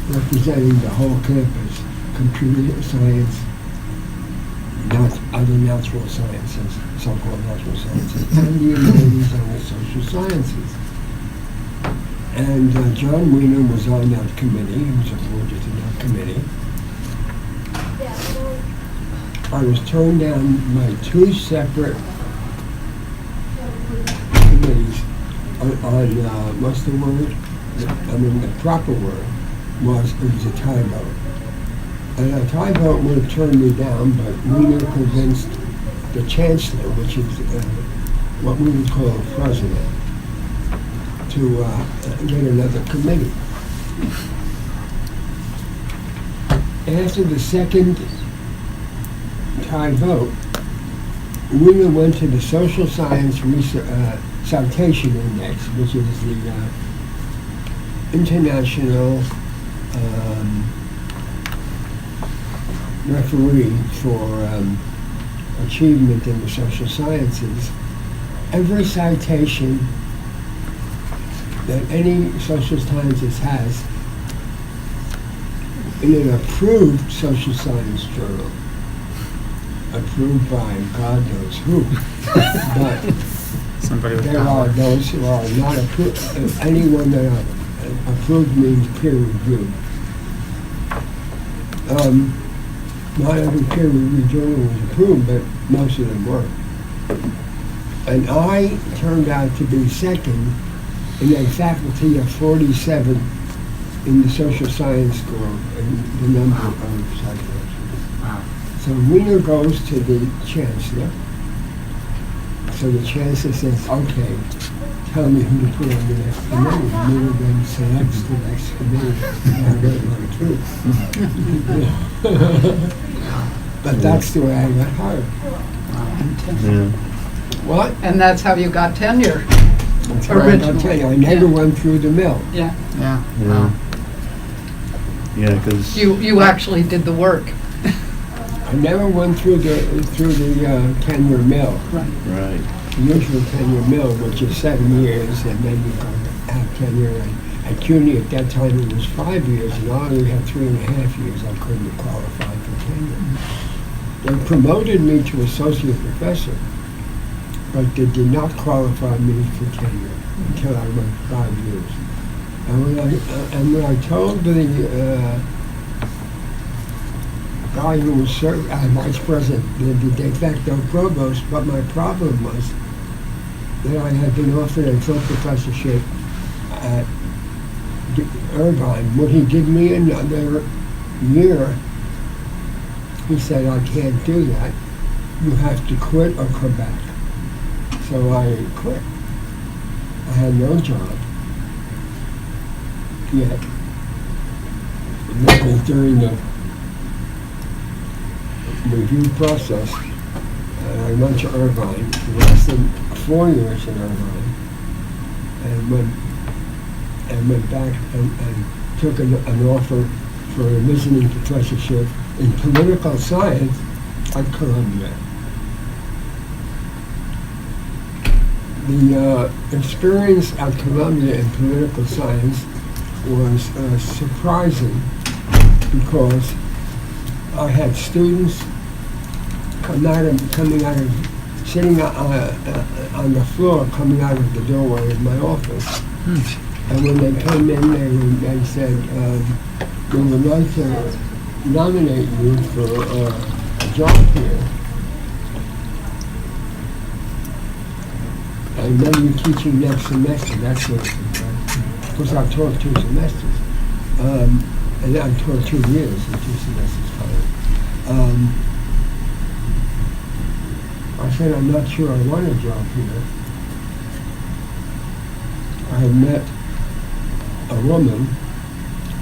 representing the whole campus, computer science, other natural sciences, so-called natural sciences, and the humanities and the social sciences. And John Wiener was on that committee. He was appointed to that committee. I was turned down by 2 separate committees on what's the word? The proper word was, it was a tie vote. And a tie vote would have turned me down, but Wiener convinced the chancellor, which is what we would call a president, to get another committee. after the second tie vote, Wiener went to the Social Science Citation Index, which is the international referee for achievement in the social sciences. Every citation that any social sciences has in an approved social science journal, approved by God knows who, but Somebody with there power. are those who are not approved. Anyone that are approved means peer reviewed. Not every peer reviewed journal was approved, but most of them were. And I turned out to be second in a faculty of 47 in the social science group and the number of citations. Wow. So Wiener goes to the chancellor. So the chancellor says, okay, tell me who to put on the next committee. Wiener then selects the next committee. I don't know too. But that's the way I got hired. Yeah. What? And that's how you got tenure. That's right, I'll tell you, I never went through the mill. Yeah. Yeah. Yeah. Yeah, because You actually did the work. I never went through the tenure mill. Right. right. The usual tenure mill, which is 7 years, and then you go to have tenure. And at CUNY at that time it was 5 years, and I only had 3.5 years. I couldn't qualify for tenure. They promoted me to associate professor, but they did not qualify me for tenure until I went 5 years. And when I told the guy who was vice president, the de facto provost, but my problem was that I had been offered a full professorship at Irvine. Would he give me another year? He said, I can't do that. You have to quit or come back. So I quit. I had no job yet. And that was during the review process. And I went to Irvine, lasted 4 years in Irvine, and went back and took an offer for a visiting professorship in political science at Columbia. The experience at Columbia in political science was surprising because I had students sitting on the floor coming out of the doorway of my office. And when they came in, they said, we would like to nominate you for a job here. And then you're teaching next semester, that sort of thing, right? Of course, I taught 2 semesters. And I taught 2 years and 2 semesters. I said, I'm not sure I want a job here. I had met a woman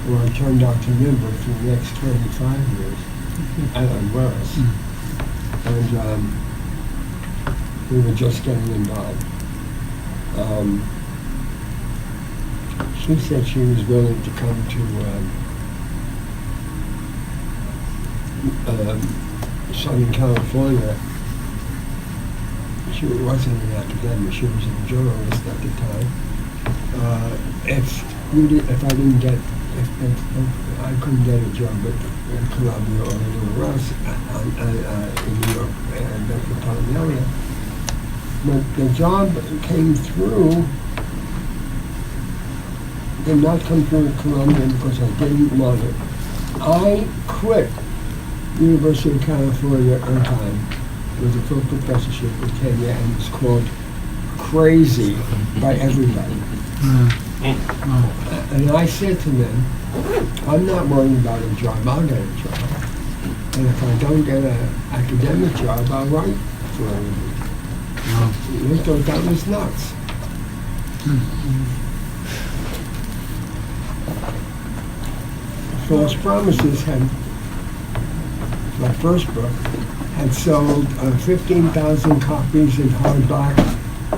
who I turned out to live with for the next 25 years, Ellen Wells. And we were just getting involved. She said she was willing to come to Southern California. She wasn't an academic, she was a journalist at the time. If I didn't get, if I couldn't get a job at Columbia or anywhere else in New York metropolitan area, but the job came through, did not come through at Columbia because I didn't want it. I quit University of California Irvine with a full professorship with tenure, and it's called crazy by everybody. And I said to them, I'm not worried about a job, I'll get a job. And if I don't get an academic job, I'll write for a living. They thought that was nuts. False promises had my first book, had sold 15,000 copies in hardback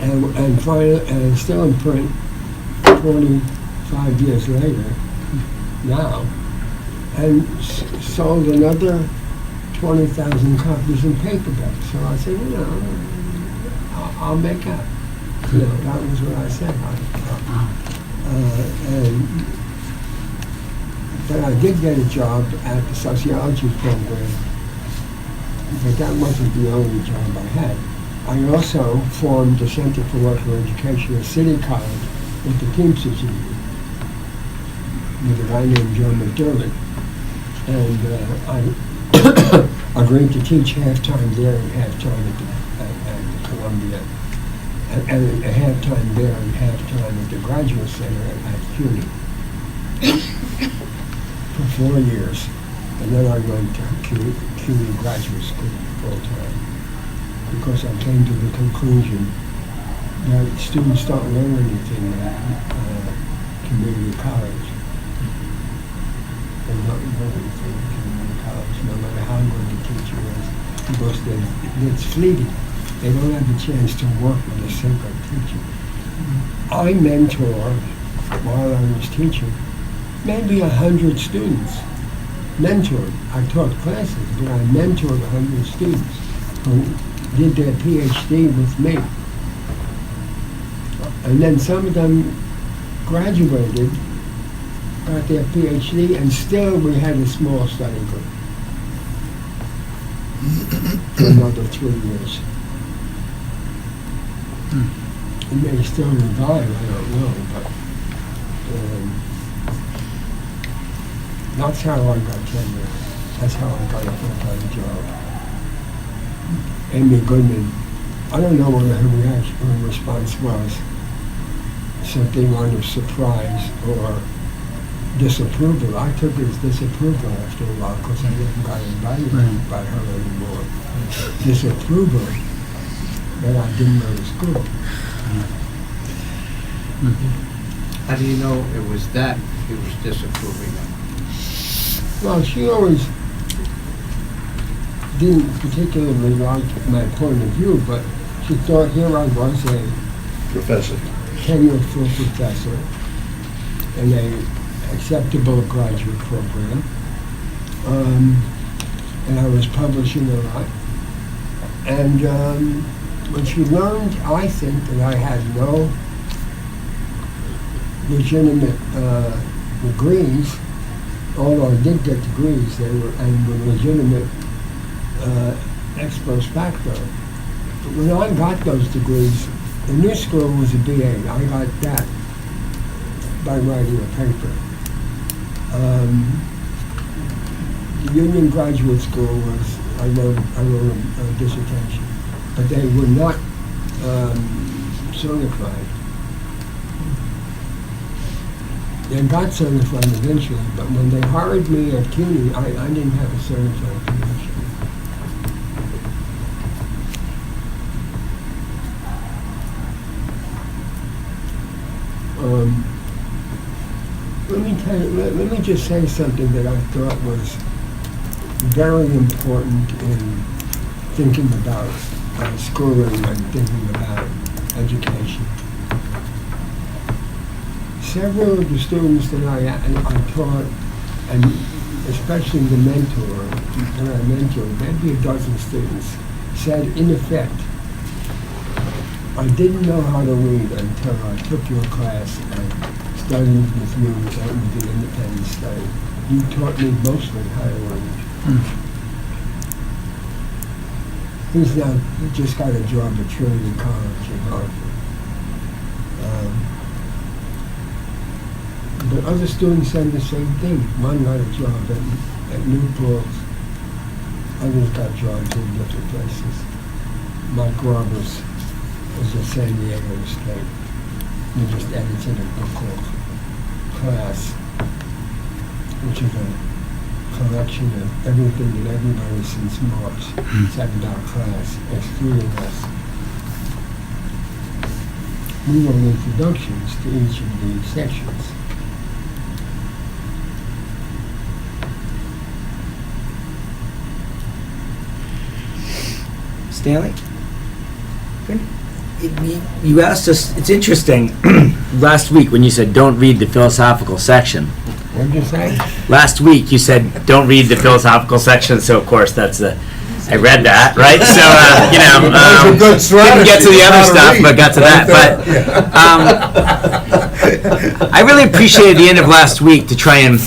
and still in print 45 years later now, and sold another 20,000 copies in paperback. So I said, I'll make up. That was what I said. But I did get a job at the sociology program, but that wasn't the only job I had. I also formed the Center for Worker Education at City College with the Teamsters Union, with a guy named Joe McDermott. And I agreed to teach half-time there and half-time at Columbia, and a half-time there and half-time at the Graduate Center at CUNY for 4 years. And then I went to CUNY Graduate School full-time, because I came to the conclusion that students don't learn anything at community college. They don't learn anything at community college, no matter how good the teacher is, because it's fleeting. They don't have the chance to work with a single teacher. I mentor, while I was teaching, maybe 100 students. Mentored. I taught classes, but I mentored 100 students who did their PhD with me. And then some of them graduated, got their PhD, and still we had a small study group for another 3 years. It may still revive, I don't know, but that's how I got tenure. That's how I got a full-time job. Amy Goodman, I don't know what her response was. Something under surprise or disapproval. I took it as disapproval after a while because I didn't got invited by her anymore. Disapproval that I didn't go to school. How do you know it was that he was disapproving of? Well, she always didn't particularly like my point of view, but she thought here I was a Professor. tenured full professor in a acceptable graduate program, and I was publishing a lot. And when she learned, I think, that I had no legitimate degrees, although I did get degrees, they were legitimate ex post facto. But when I got those degrees, the new school was a BA. I got that by writing a paper. The Union Graduate School was, I wrote a dissertation, but they were not certified. They got certified eventually, but when they hired me at CUNY, I didn't have a certified PhD. Let me just say something that I thought was very important in thinking about schooling and thinking about education. Several of the students that I taught, and especially the mentor that I mentored, maybe a dozen students, said in effect, I didn't know how to read until I took your class and studied with you with the independent study. You taught me mostly how to read. He just got a job at Trinity College in Hartford. But other students said the same thing. One got a job at Newport. Others got jobs in different places. Mike Roberts was at San Diego State. He just edited a book called Class, which is a collection of everything that everybody since Marx said about class, excluding us. We wrote introductions to each of the sections. Stanley? You asked us, it's interesting, last week when you said don't read the philosophical section. What did you say? Last week you said don't read the philosophical section, so of course that's I read that, right? So, didn't get to the other stuff, but got to that. But I really appreciated the end of last week to try and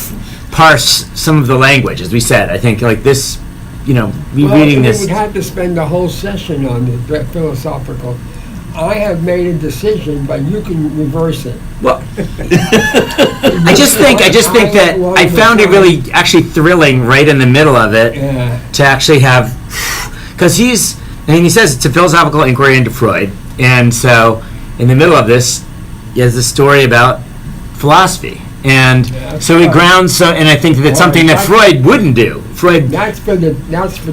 parse some of the language, as we said. I think like this, rereading this. We would have to spend a whole session on the philosophical. I have made a decision, but you can reverse it. Well, I just think that I found it really actually thrilling right in the middle of it to actually have, because he says it's a philosophical inquiry into Freud, and so in the middle of this, he has this story about philosophy, and so he grounds. And I think that's something that Freud wouldn't do. Freud. That's for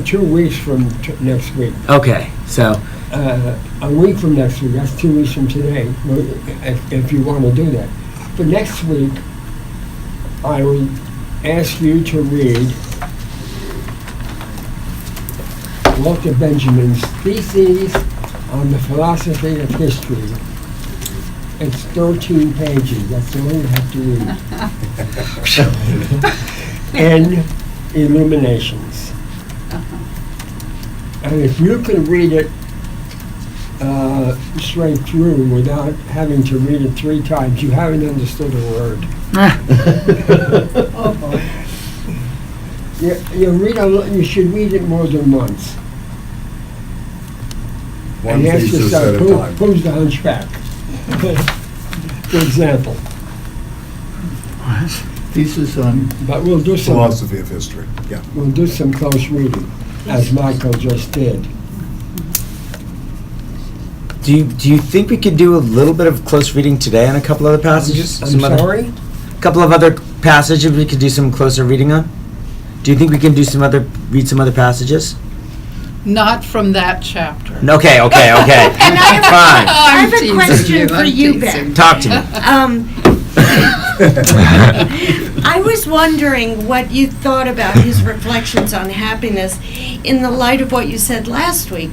2 weeks from next week. Okay, so. A week from next week, that's 2 weeks from today, if you want to do that. But next week, I will ask you to read Walter Benjamin's Theses on the Philosophy of History. It's 13 pages, that's all you have to read. And Illuminations. And if you can read it straight through without having to read it 3 times, you haven't understood a word. You should read it more than once. One and ask thesis at yourself, a time. who's the hunchback? For example. Thesis on. But we'll do some Philosophy of history, yeah. We'll do some close reading, as Michael just did. Do you think we could do a little bit of close reading today on a couple other passages? I'm sorry? A couple of other passages we could do some closer reading on? Do you think we can read some other passages? Not from that chapter. Okay. And I have a question for you, Ben. Talk to me. I was wondering what you thought about his reflections on happiness in the light of what you said last week.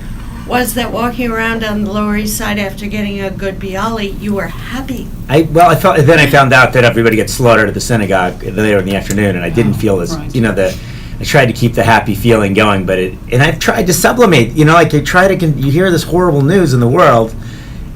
Was that walking around on the Lower East Side after getting a good bialy, you were happy? I found out that everybody gets slaughtered at the synagogue later in the afternoon, and I didn't feel as right. I tried to keep the happy feeling going, and I've tried to sublimate. You hear this horrible news in the world,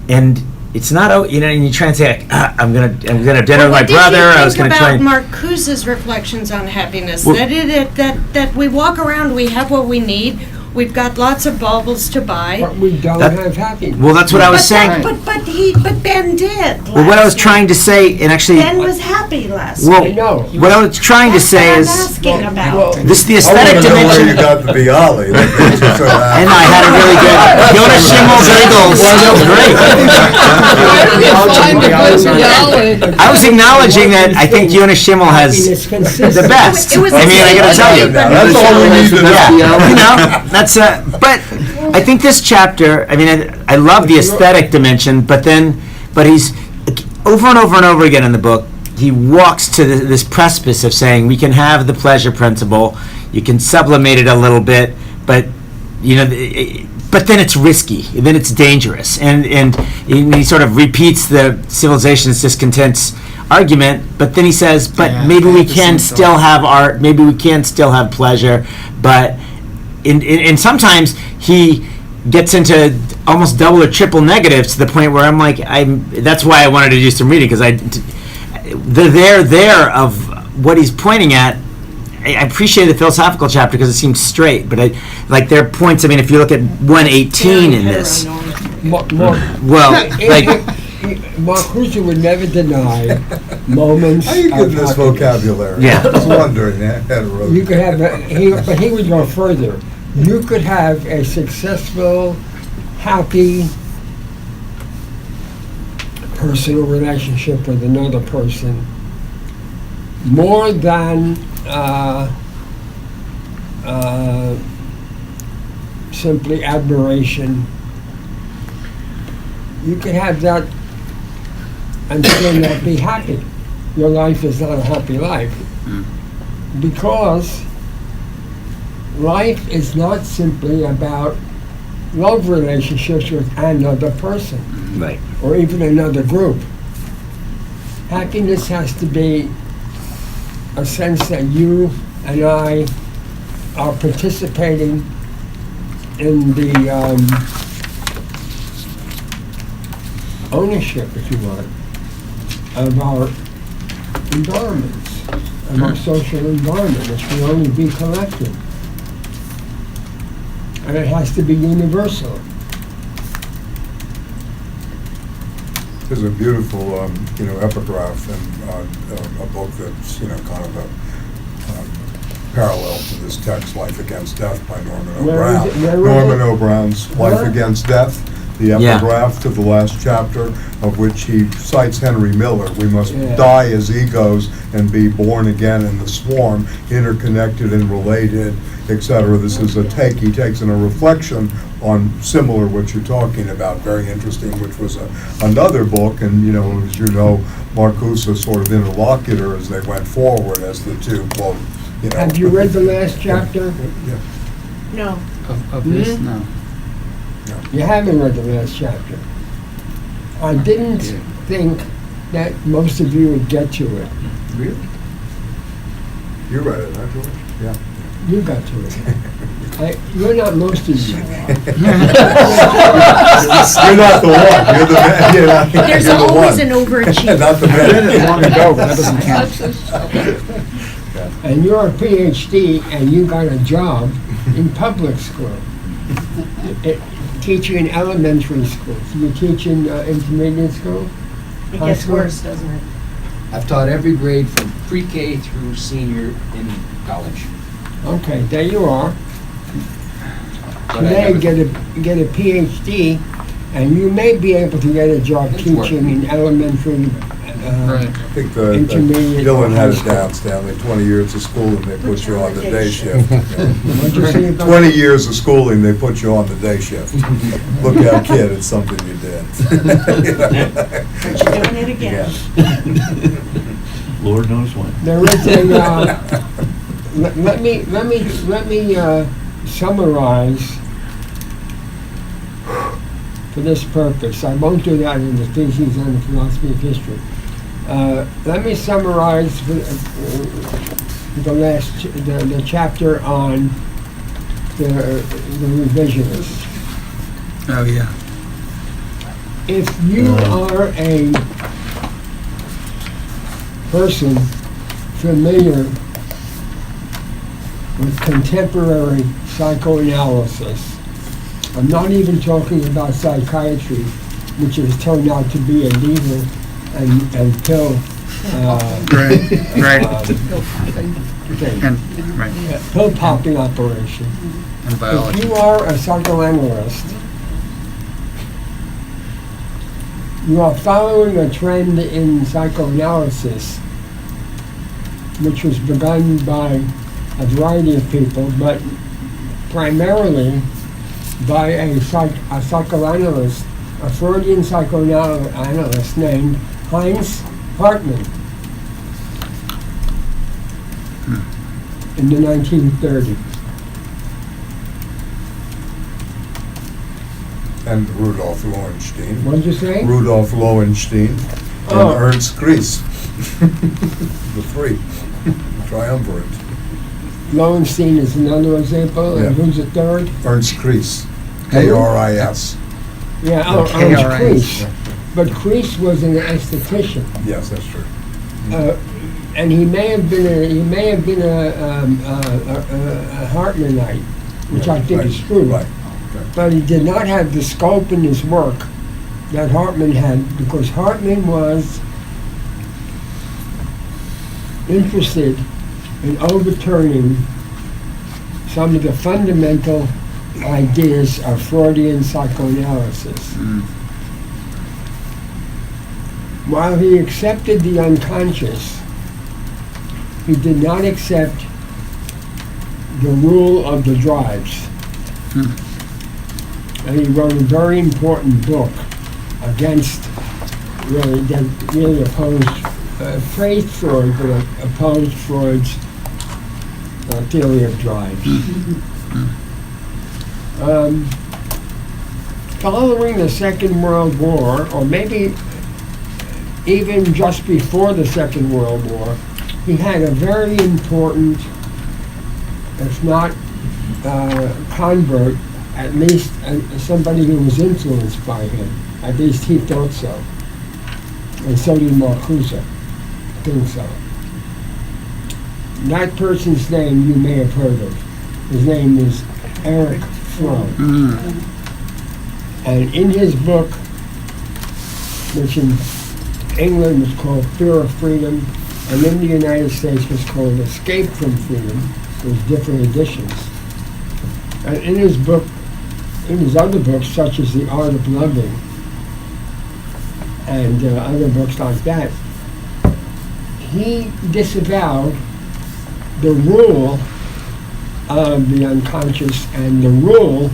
and it's not. And you try and say, I'm gonna have dinner with my brother. I was gonna try. What did you think about Marcuse's reflections on happiness? That we walk around, we have what we need. We've got lots of baubles to buy. But we don't have happiness. Well, that's what I was saying. But Ben did. Well, what I was trying to say, and actually, Ben was happy last well, week. know. What I was trying to say is, That's what I'm asking about. this the I aesthetic want to know where dimension. you got the bialy. That makes you so happy. And I had a really good Jonas Schimmel's Eagles. That was great. I was acknowledging that I think Jonas Schimmel has the best. It was I mean, I gotta tell you. That's all we need to know. That's but I think this chapter, I love the aesthetic dimension, but he's over and over and over again in the book, he walks to this precipice of saying we can have the pleasure principle, you can sublimate it a little bit, but but then it's risky, then it's dangerous, and he sort of repeats the civilization's discontents argument, but then he says, but maybe we can still have art, maybe we can still have pleasure, but and sometimes he gets into almost double or triple negatives to the point where I'm like, that's why I wanted to do some reading, because the there of what he's pointing at. I appreciate the philosophical chapter because it seems straight, but there are points. If you look at 118 in this, Marcuse would never deny moments. How you get this vocabulary? Yeah. I was wondering that. You could have, but he would go further. You could have a successful, happy personal relationship with another person more than simply admiration. You can have that and still not be happy. Your life is not a happy life. Because life is not simply about love relationships with another person, Right. or even another group. Happiness has to be a sense that you and I are participating in the ownership, if you want, of our environments, of our social environment, which can only be collective. And it has to be universal. There's a beautiful, epigraph in a book that's, kind of a parallel to this text, Life Against Death by Norman Where O'Brown. is it? Where is Norman it? O'Brown's Life What? Against Death, the Yeah. epigraph to the last chapter, of which he cites Henry Miller. We must Yeah. die as egos and be born again in the swarm, interconnected and related, etc. This is he takes in a reflection on similar what you're talking about, very interesting, which was another book, and as you know, Marcuse was sort of interlocutor as they went forward as the two, quote, Have you read the last chapter? Yeah. No. Of this, no. You haven't read the last chapter. I didn't think that most of you would get to it. Really? You read it, huh, George? Yeah. You got to it. You're not most of you. You're not the one, you're the man. There's You're the always one. an overachiever. Not the I read it man. long ago, but that doesn't count. And you're a PhD and you got a job in public school. Teaching in elementary school. So you teach in intermediate school? It High gets school? worse, doesn't it? I've taught every grade from pre-K through senior in college. Okay, there you are. But I Today, never- get a PhD, and you may be able to get a job It's teaching working. in elementary. Right. I think Intermediate Dylan had high it school. down, Stanley, 20 years of schooling, they put you on the day shift. What'd you say about 20 years of schooling, they put you on the day shift. Look out, kid, it's something you did. But you're doing it again. Lord knows when. There is a, let me summarize for this purpose. I won't do that in the theses on the philosophy of history. Let me summarize the chapter on the revisionists. Oh, yeah. If you are a person familiar with contemporary psychoanalysis, I'm not even talking about psychiatry, which has turned out to be a needle and pill Right, right. thing, And, right, pill popping operation. and If biology. you are a psychoanalyst, you are following a trend in psychoanalysis which was begun by a variety of people, but primarily by a psychoanalyst, a Freudian psychoanalyst named Heinz Hartmann in the 1930s. And Rudolf Lowenstein. What did you say? Rudolf Lowenstein and Oh. Ernst Gries. The three, triumvirate. Lowenstein is another example, and Yeah. who's the third? Ernst Gries, K-R-I-S. Yeah, Ernst KRIs. Kreis. But Kreis was an esthetician, Yes, that's true. and he may have been a Hartmannite, which I think is true. Right. But he did not have the scope in his work that Hartmann had, because Hartmann was interested in overturning some of the fundamental ideas of Freudian psychoanalysis. While he accepted the unconscious, he did not accept the rule of the drives. And he wrote a very important book against, that really opposed, praised Freud, but opposed Freud's theory of drives. following the Second World War, or maybe even just before the Second World War, he had a very important, if not convert, at least somebody who was influenced by him. At least he thought so. And so did Marcuse. I think so. That person's name you may have heard of. His name is Erich Fromm. And in his book, which in England was called Fear of Freedom, and in the United States was called Escape from Freedom, there's different editions. And in his book, in his other books, such as The Art of Loving, and other books like that, he disavowed the rule of the unconscious and the rule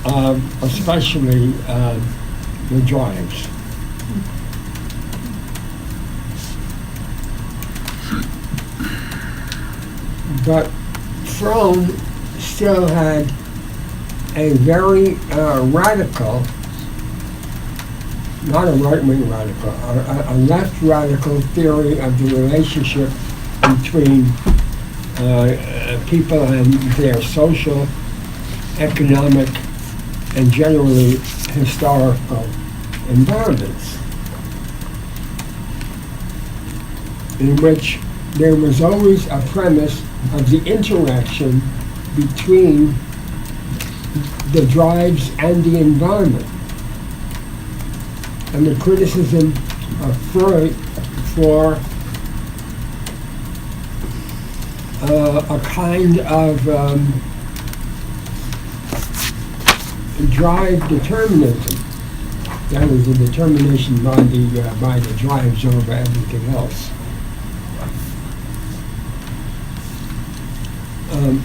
of especially the drives. But Freud still had a very radical, not a right-wing radical, a left radical theory of the relationship between people and their social, economic, and generally historical environments, in which there was always a premise of the interaction between the drives and the environment. And the criticism of Freud for a kind of drive determinism, that is, the determination by the drives over everything else.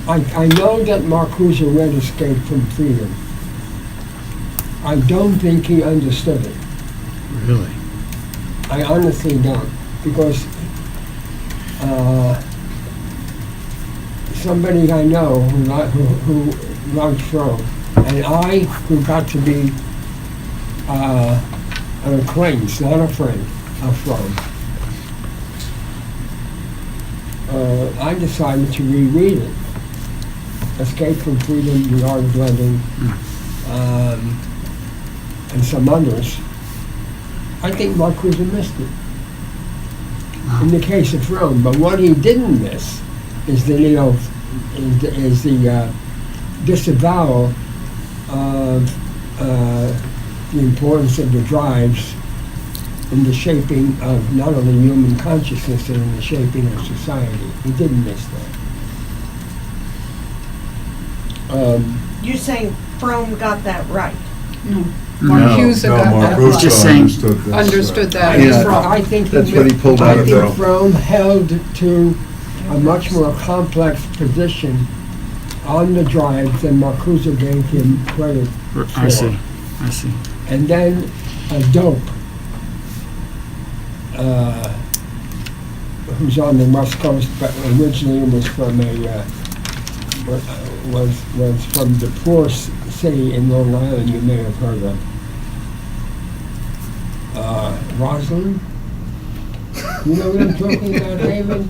I know that Marcuse read Escape from Freedom. I don't think he understood it. Really? I honestly don't, because somebody I know who loved Freud, and I, who got to be an acquaintance, not a friend, of Freud, I decided to reread it. Escape from Freedom, The Art of Loving, and some others. I think Marcuse missed it in the case of Freud. But what he didn't miss is the disavowal of the importance of the drives in the shaping of not only human consciousness, but in the shaping of society. He didn't miss that. You're saying Fromm got that right? No. Marcuse got that Marcuse right. Just saying. Understood that. Yeah. I think That's what he pulled out I of think Fromm. Fromm held to a much more complex position on the drive than Marcuse gave him credit for. I see. And then a dope, who's on the West Coast, but originally was from was from the poor city in Long Island. You may have heard of Rosalind. You know what I'm talking about, David?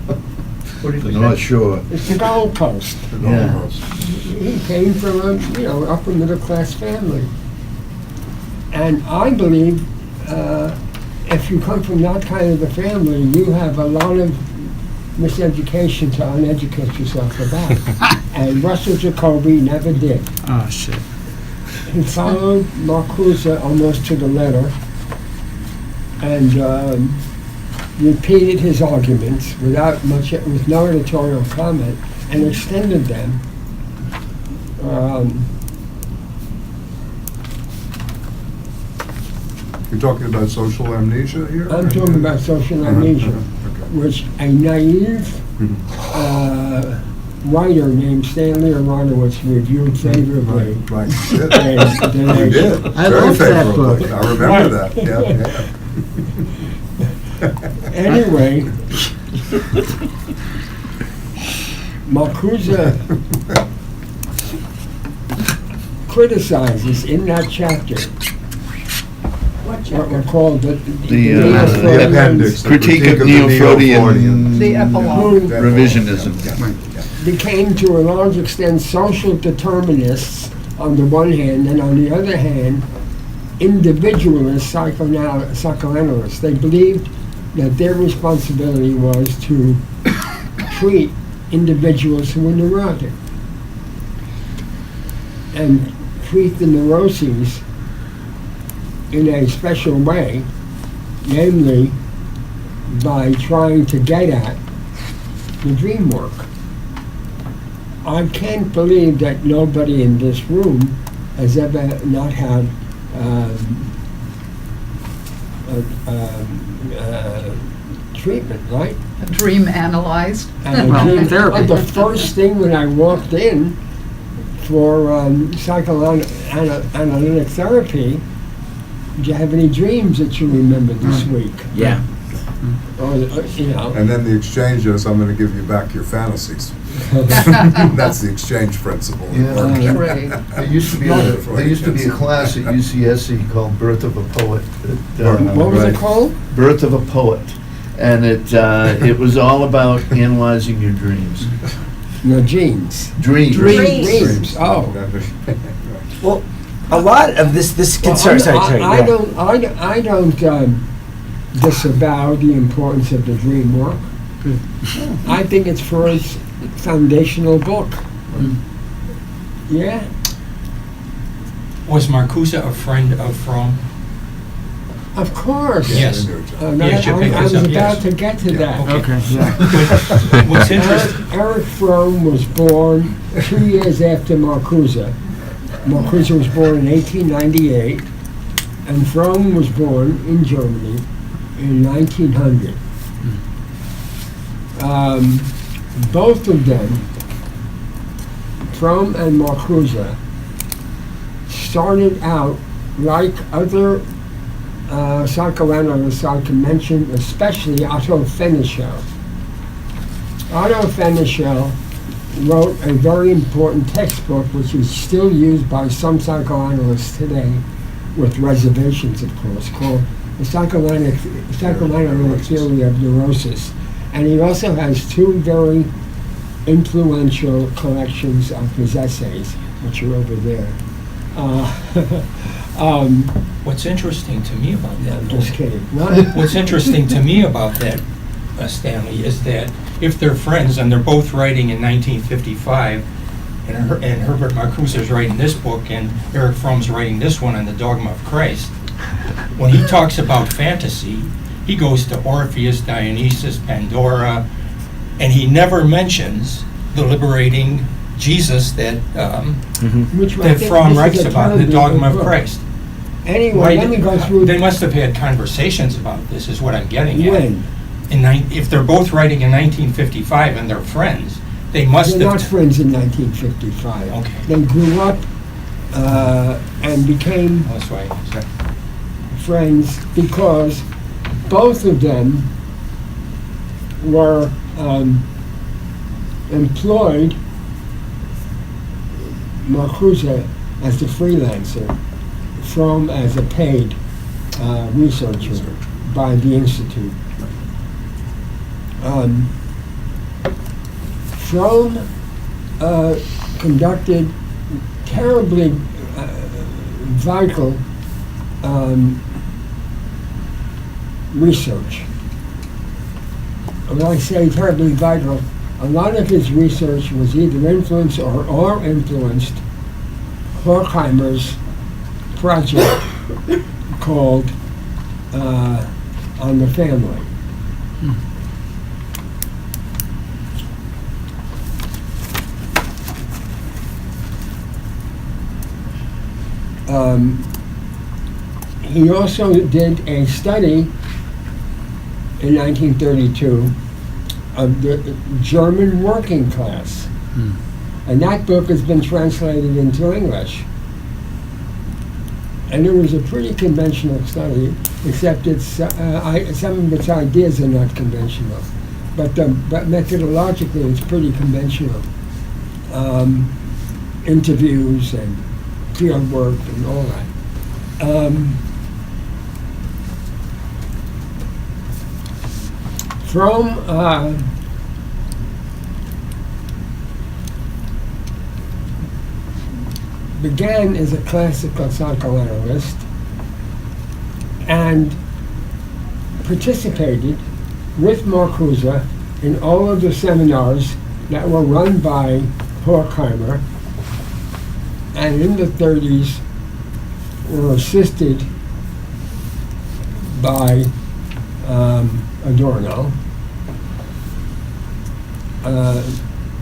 I'm not sure. It's the Gold Coast. Yeah. He came from a upper middle class family, and I believe if you come from that kind of a family, you have a lot of miseducation to uneducate yourself about. And Russell Jacoby never did. Oh, shit. He followed Marcuse almost to the letter, and repeated his arguments with no editorial comment, and extended them. You're talking about social amnesia here? I'm talking about social amnesia, which a naive writer named Stanley Aronowitz reviewed favorably. Right. You did. I Very love that favorably. book. I remember that. Yeah. Anyway, Marcuse criticizes in that chapter what were called the The appendix, the critique of the Neo-Freudian The epilogue. revisionism. became to a large extent social determinists on the one hand, and on the other hand, individualist psychoanalysts. They believed that their responsibility was to treat individuals who were neurotic and treat the neuroses in a special way, namely by trying to get at the dream work. I can't believe that nobody in this room has ever not had treatment, right? A dream analyzed. And Well, dream therapy. The first thing when I walked in for psychoanalytic therapy, did you have any dreams that you remember this week? Yeah. Or, you know. And then the exchange is, I'm gonna give you back your fantasies. That's the exchange principle. Yeah. Right. There used to be a class at UCSC called Birth of a Poet. What was it called? Birth of a Poet. And it was all about analyzing your dreams. No, genes. Dreams. Dreams. Oh. Well, a lot of this sorry. I Yeah. don't disavow the importance of the dream work. I think it's Freud's foundational book. Yeah. Was Marcuse a friend of Fromm? Of course. Yes. Yes, you picked I was this up, about yes. to get to that. Okay, yeah. What's interesting, Eric Fromm was born 2 years after Marcuse. Marcuse was born in 1898, and Fromm was born in Germany in 1900. Both of them, Fromm and Marcuse, started out like other psychoanalysts I can mention, especially Otto Fenichel. Otto Fenichel wrote a very important textbook which is still used by some psychoanalysts today, with reservations of course, called The Psychoanalytic Theory of Neurosis. And he also has two very influential collections of his essays, which are over there. what's interesting to me about that, I'm just kidding. What? what's interesting to me about that, Stanley, is that if they're friends and they're both writing in 1955, and Herbert Marcuse is writing this book and Eric Fromm's writing this one on the Dogma of Christ, when he talks about fantasy, he goes to Orpheus, Dionysus, Pandora, and he never mentions the liberating Jesus that Fromm writes about in the Dogma of Christ. Anyway, let me go through. They must have had conversations about this, is what I'm getting at. When? If they're both writing in 1955 and they're friends, they must They're have... not friends in 1955. Okay. They grew up and became Oh, that's right. Sorry. friends because both of them were employed, Marcuse as the freelancer, Fromm as a paid researcher by the Institute. Fromm conducted terribly vital research. When I say terribly vital, a lot of his research was either influenced or influenced Horkheimer's project called On the Family. He also did a study in 1932 of the German working class. And that book has been translated into English. And it was a pretty conventional study, except it's, some of its ideas are not conventional. But methodologically, it's pretty conventional. Interviews and field work and all that. From began as a classical psychoanalyst and participated with Marcuse in all of the seminars that were run by Horkheimer, and in the 30s were assisted by Adorno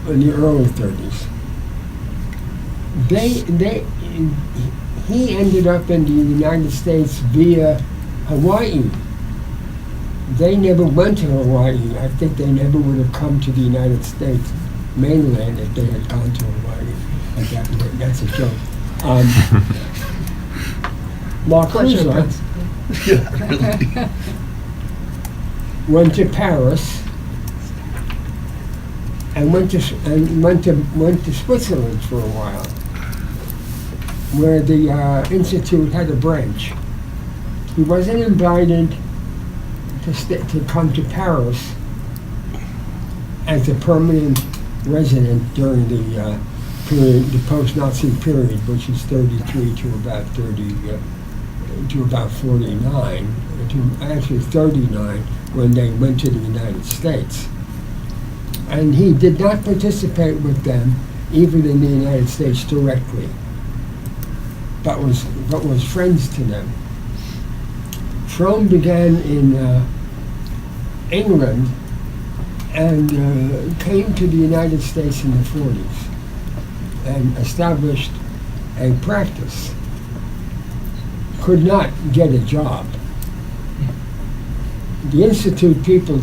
in the early 30s. He ended up in the United States via Hawaii. They never went to Hawaii. I think they never would have come to the United States mainland if they had gone to Hawaii. That's a joke. Marcuse went to Paris and went to Switzerland for a while, where the Institute had a branch. He wasn't invited to come to Paris as a permanent resident during the period, the post-Nazi period, which is 33 to about 49, actually 39, when they went to the United States. And he did not participate with them, even in the United States directly, but was friends to them. Fromm began in England and came to the United States in the 40s and established a practice. Could not get a job. The Institute people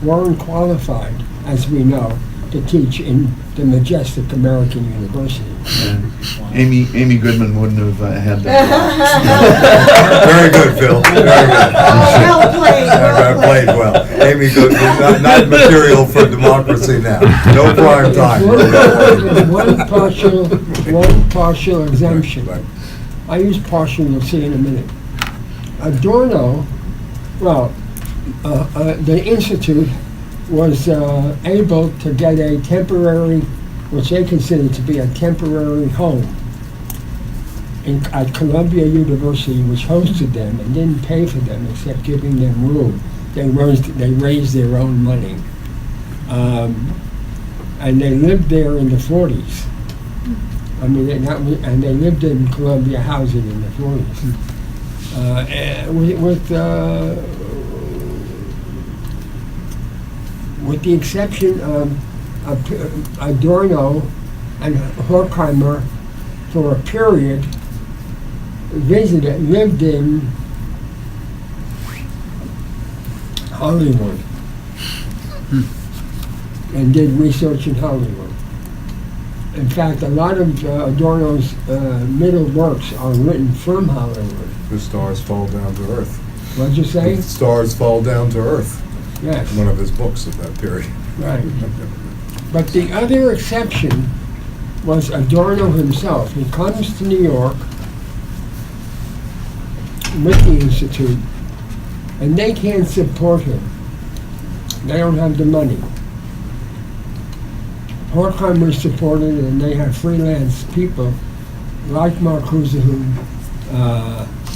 weren't qualified, as we know, to teach in the majestic American university. Amy Goodman wouldn't have had that. Very good, Phil. Very good. Well played, well Played well. Amy Goodman, not material for democracy now. No prime time. One partial exemption. I use partial, you'll see in a minute. Adorno, the Institute was able to get a temporary, which they considered to be a temporary home at Columbia University, which hosted them and didn't pay for them except giving them room. They raised their own money. And they lived there in the 40s. I mean, and they lived in Columbia housing in the 40s. With the exception of Adorno and Horkheimer, for a period, lived in Hollywood and did research in Hollywood. In fact, a lot of Adorno's middle works are written from Hollywood. The stars fall down to earth. What'd you say? The stars fall down to earth. Yes. One of his books of that period. Right. But the other exception was Adorno himself. He comes to New York with the Institute, and they can't support him. They don't have the money. Horkheimer supported it, and they have freelance people like Marcuse who,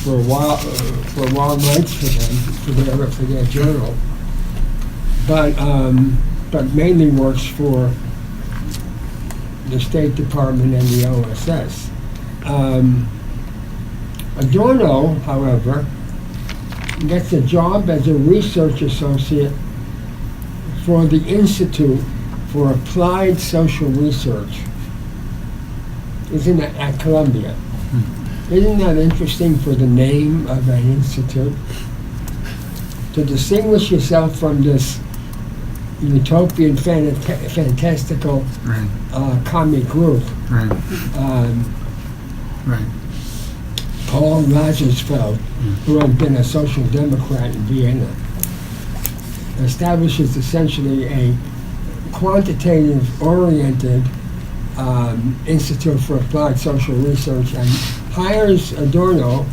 for a while, writes for them for their journal, but mainly works for the State Department and the OSS. Adorno, however, gets a job as a research associate for the Institute for Applied Social Research. Isn't that at Columbia? Isn't that interesting for the name of an institute? To distinguish yourself from this utopian, fantastical comic group. Paul Lazarsfeld, who had been a social democrat in Vienna, establishes essentially a quantitative-oriented Institute for Applied Social Research and hires Adorno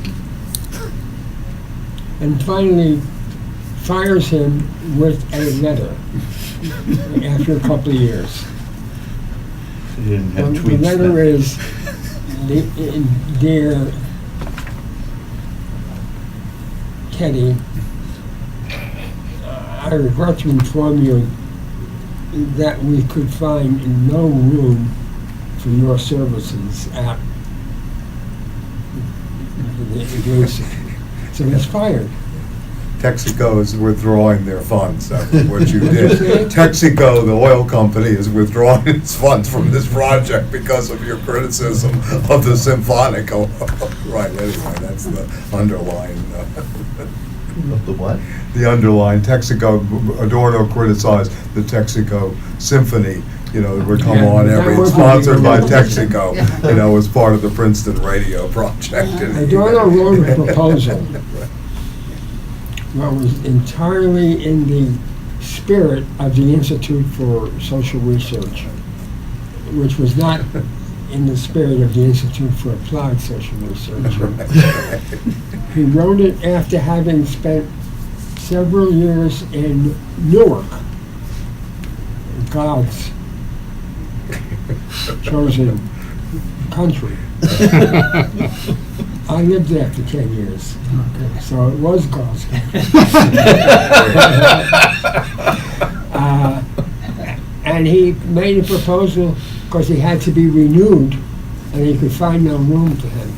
and finally fires him with a letter after a couple of years. He didn't have The tweets letter then. is, Dear Teddy, I regret to inform you that we could find no room for your services at the institute. So he's fired. Texaco is withdrawing their funds, after what you did. Texaco, the oil company, is withdrawing its funds from this project because of your criticism of the Symphonico. Right, anyway, that's the underlying, The what? the underlying, Texaco, Adorno criticized the Texaco Symphony, you know, that would come Yeah, on that every, wasn't sponsored by even- Texaco, Yeah. you know, as part of the Princeton radio project. Adorno wrote a proposal that was entirely in the spirit of the Institute for Social Research, which was not in the spirit of the Institute for Applied Social Research. He wrote it after having spent several years in Newark, God's chosen country. I lived there for 10 years, so it was God's country. And he made a proposal because he had to be renewed and he could find no room for him.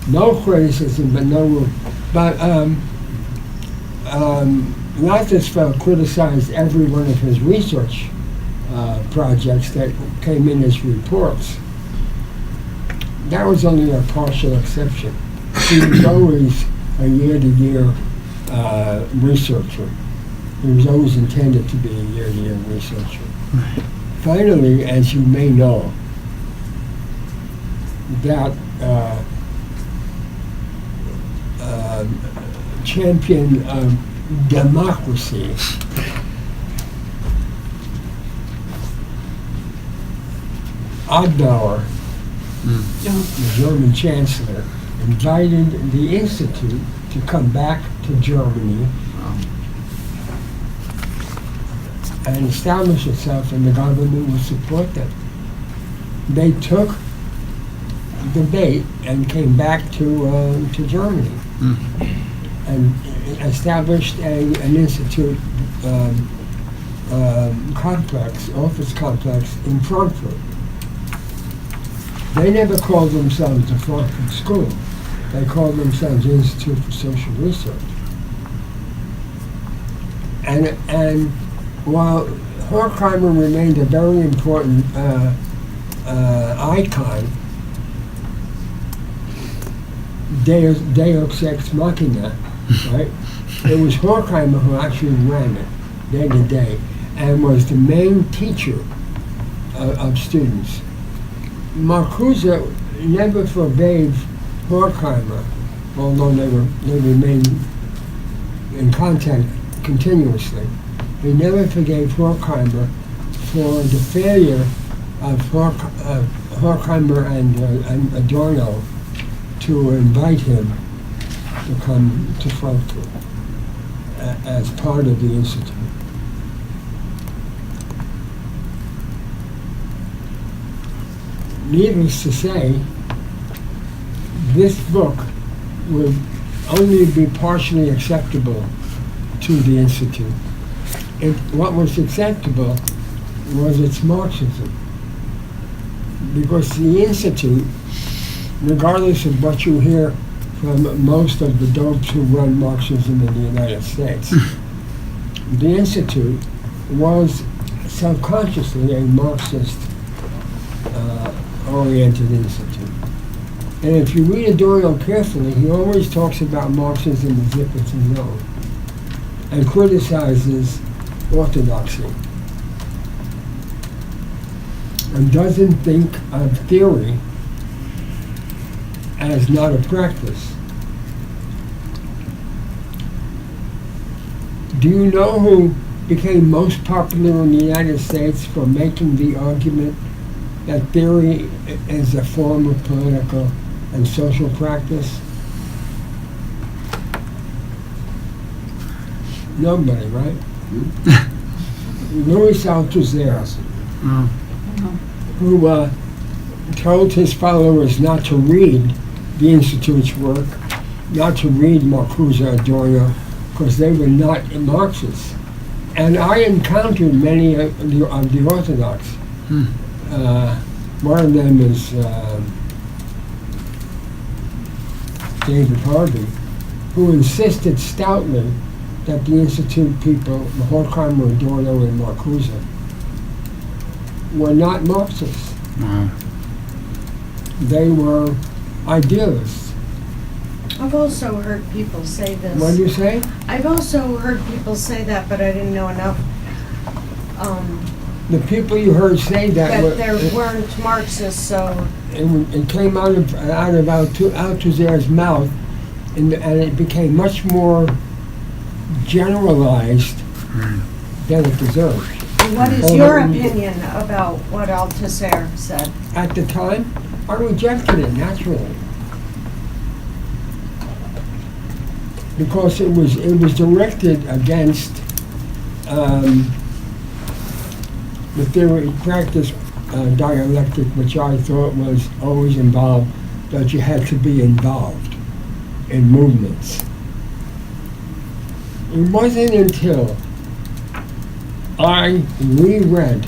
No criticism, but no room. But Lathesfeld criticized every one of his research projects that came in as reports. That was only a partial exception. He was always a year-to-year researcher. He was always intended to be a year-to-year researcher. Finally, as you may know, that champion of democracy Adenauer, the German chancellor, invited the institute to come back to Germany and establish itself, and the government would support them. They took the bait and came back to Germany and established an institute complex, office complex in Frankfurt. They never called themselves the Frankfurt School. They called themselves the Institute for Social Research. And while Horkheimer remained a very important icon, Deus ex machina, right? It was Horkheimer who actually ran it day to day and was the main teacher of students. Marcuse never forgave Horkheimer, although they remained in contact continuously. He never forgave Horkheimer for the failure of Horkheimer and Adorno to invite him to come to Frankfurt as part of the institute. Needless to say, this book would only be partially acceptable to the institute. What was acceptable was its Marxism, because the institute, regardless of what you hear from most of the dopes who run Marxism in the United States, the institute was subconsciously a Marxist oriented institute. And if you read Adorno carefully, he always talks about Marxism as if it's his own, and criticizes orthodoxy, and doesn't think of theory as not a practice. Do you know who became most popular in the United States for making the argument that theory is a form of political and social practice? Nobody, right? Louis Althusser, who told his followers not to read the Institute's work, not to read Marcuse or Adorno, because they were not Marxists. And I encountered many of the Orthodox. One of them is David Harvey, who insisted stoutly that the Institute people, Horkheimer, Adorno, and Marcuse, were not Marxists. They were idealists. I've also heard people say this. What do you say? I've also heard people say that, but I didn't know enough. The people you heard say that were, That there weren't Marxists, so it came out of Althusser's mouth, and it became much more generalized than it deserved. what is your opinion about what Althusser said? At the time, I rejected it naturally. Because it was directed against the theory practice dialectic, which I thought was always involved, that you had to be involved in movements. It wasn't until I reread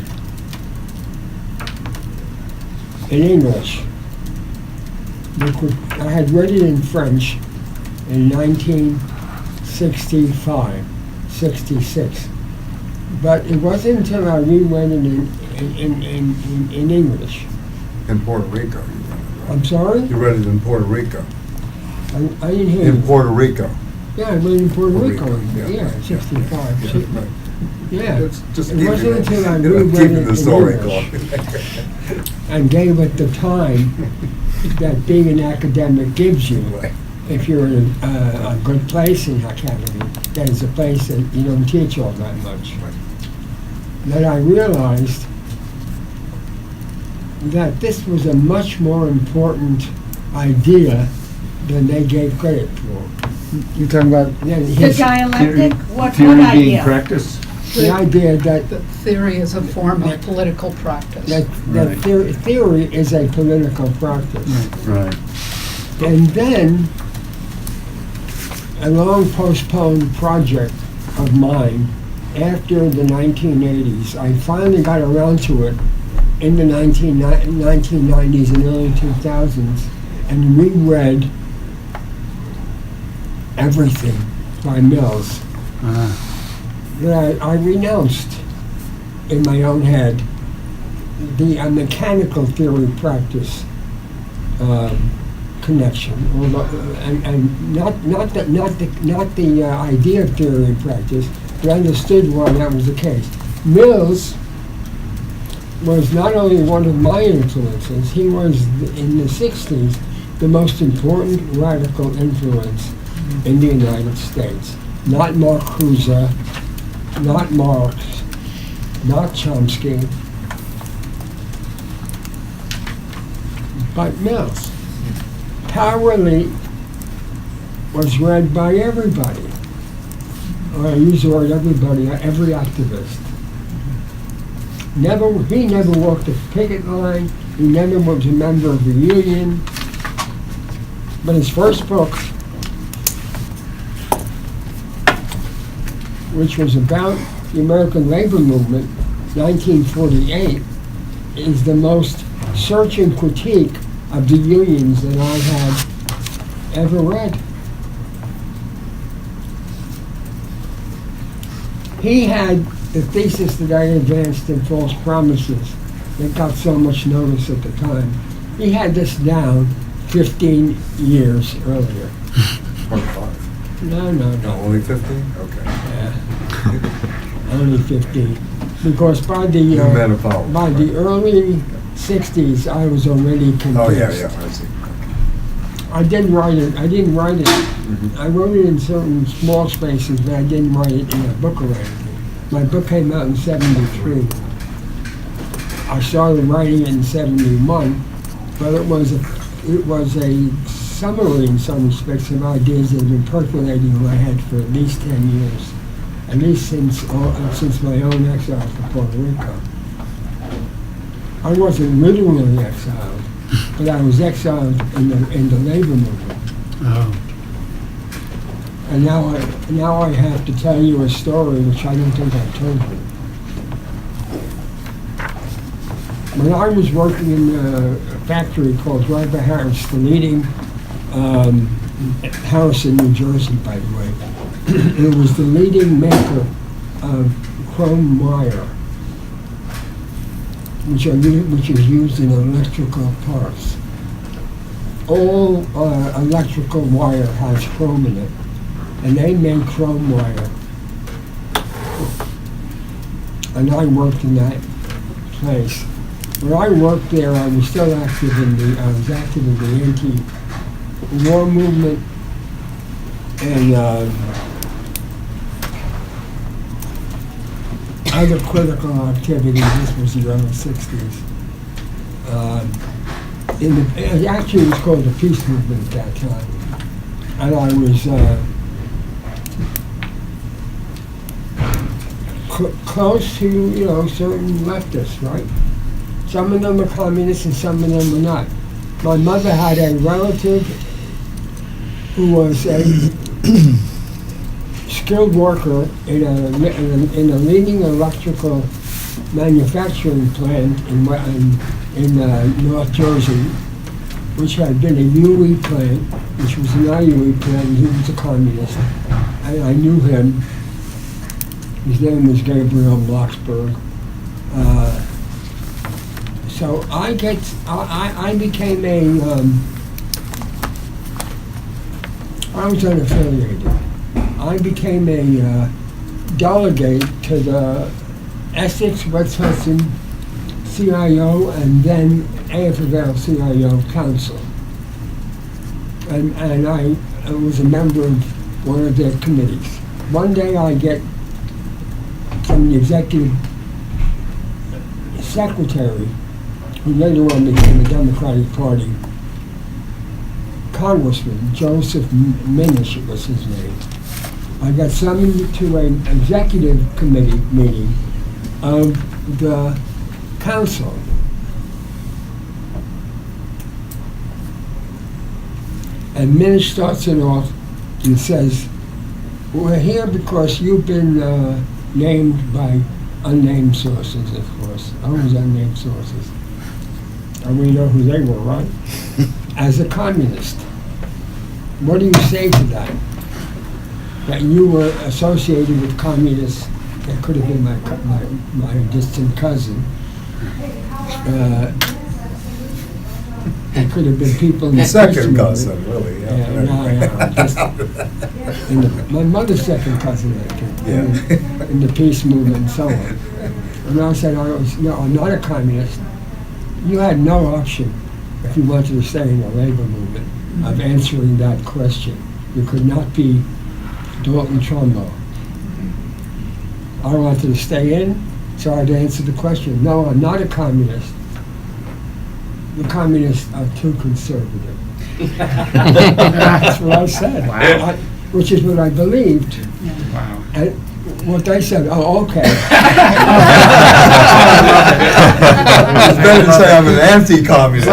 in English, I had read it in French in 1965, 66. But it wasn't until I reread it in English. In Puerto Rico, you read it, right? I'm sorry? You read it in Puerto Rico. I didn't hear In you. Puerto Rico. Yeah, I read it in Puerto Rico. Yeah. Yeah, 65. Right. Yeah. Just It wasn't until I keeping reread keeping it the in story English going. and gave it the time that being an academic gives you. Right. If you're in a good place in academy, that is a place that you don't teach all that much. Right. That I realized that this was a much more important idea than they gave credit for. You're talking about The dialectic? What Theory being idea? practice? The idea that The theory is a form of political practice. that theory is a political practice. Right. And then a long postponed project of mine after the 1980s, I finally got around to it in the 1990s and early 2000s and reread everything by Mills. That I renounced in my own head the mechanical theory practice connection, and not the idea of theory and practice, but I understood why that was the case. Mills was not only one of my influences, he was in the 60s the most important radical influence in the United States. Not Marcuse, not Marx, not Chomsky, but Mills. Power Elite was read by everybody. Or I use the word everybody, every activist. He never walked a picket line, he never was a member of the union. But his first book, which was about the American labor movement, 1948, is the most searching critique of the unions that I had ever read. He had the thesis that I advanced in False Promises that got so much notice at the time. He had this down 15 years earlier. 25. No, No, only 15? Okay. Yeah. Only 15. Because by the early 60s, I was already convinced. Oh, yeah, I see. I didn't write it. Mm-hmm. I wrote it in certain small spaces, but I didn't write it in a book or anything. My book came out in 73. I started writing it in 71, but it was a summary in some respects of ideas that have been percolating in my head for at least 10 years, at least since my own exile to Puerto Rico. I wasn't literally exiled, but I was exiled in the labor movement. Oh. And now I have to tell you a story which I don't think I've told you. When I was working in a factory called Driver Harris, the leading Harrison, New Jersey, by the way, it was the leading maker of chrome wire, which is used in electrical parts. All electrical wire has chrome in it, and they made chrome wire. And I worked in that place. When I worked there, I was still active in the anti-war movement and other critical activities. This was the early 60s. Actually, it was called the Peace Movement at that time. And I was close to, certain leftists, right? Some of them were communists and some of them were not. My mother had a relative who was a skilled worker in a leading electrical manufacturing plant in North Jersey, which had been a UE plant, which was an IUE plant, and he was a communist. And I knew him. His name was Gabriel Blocksberg. So I became I was unaffiliated. I became a delegate to the Essex, West Hudson CIO and then AFL CIO Council. And I was a member of one of their committees. One day I get from the executive secretary, who later on became the Democratic Party Congressman, Joseph Minish was his name. I got summoned to an executive committee meeting of the council. And Minish starts it off and says, "We're here because you've been named by unnamed sources," of course, always unnamed sources. And we know who they were, right? As a communist. What do you say to that? That you were associated with communists that could have been my distant cousin. It could have been people in the second cousin, really, my mother's second cousin, I think, in the peace movement and so on. And I said, no, I'm not a communist. You had no option, if you wanted to stay in the labor movement, of answering that question. You could not be Dalton Trumbo. I wanted to stay in, so I had to answer the question. No, I'm not a communist. The communists are too conservative. That's what I said. Wow. Which is what I believed. Wow. And what they said, oh, okay. It's better to say I'm an anti-communist.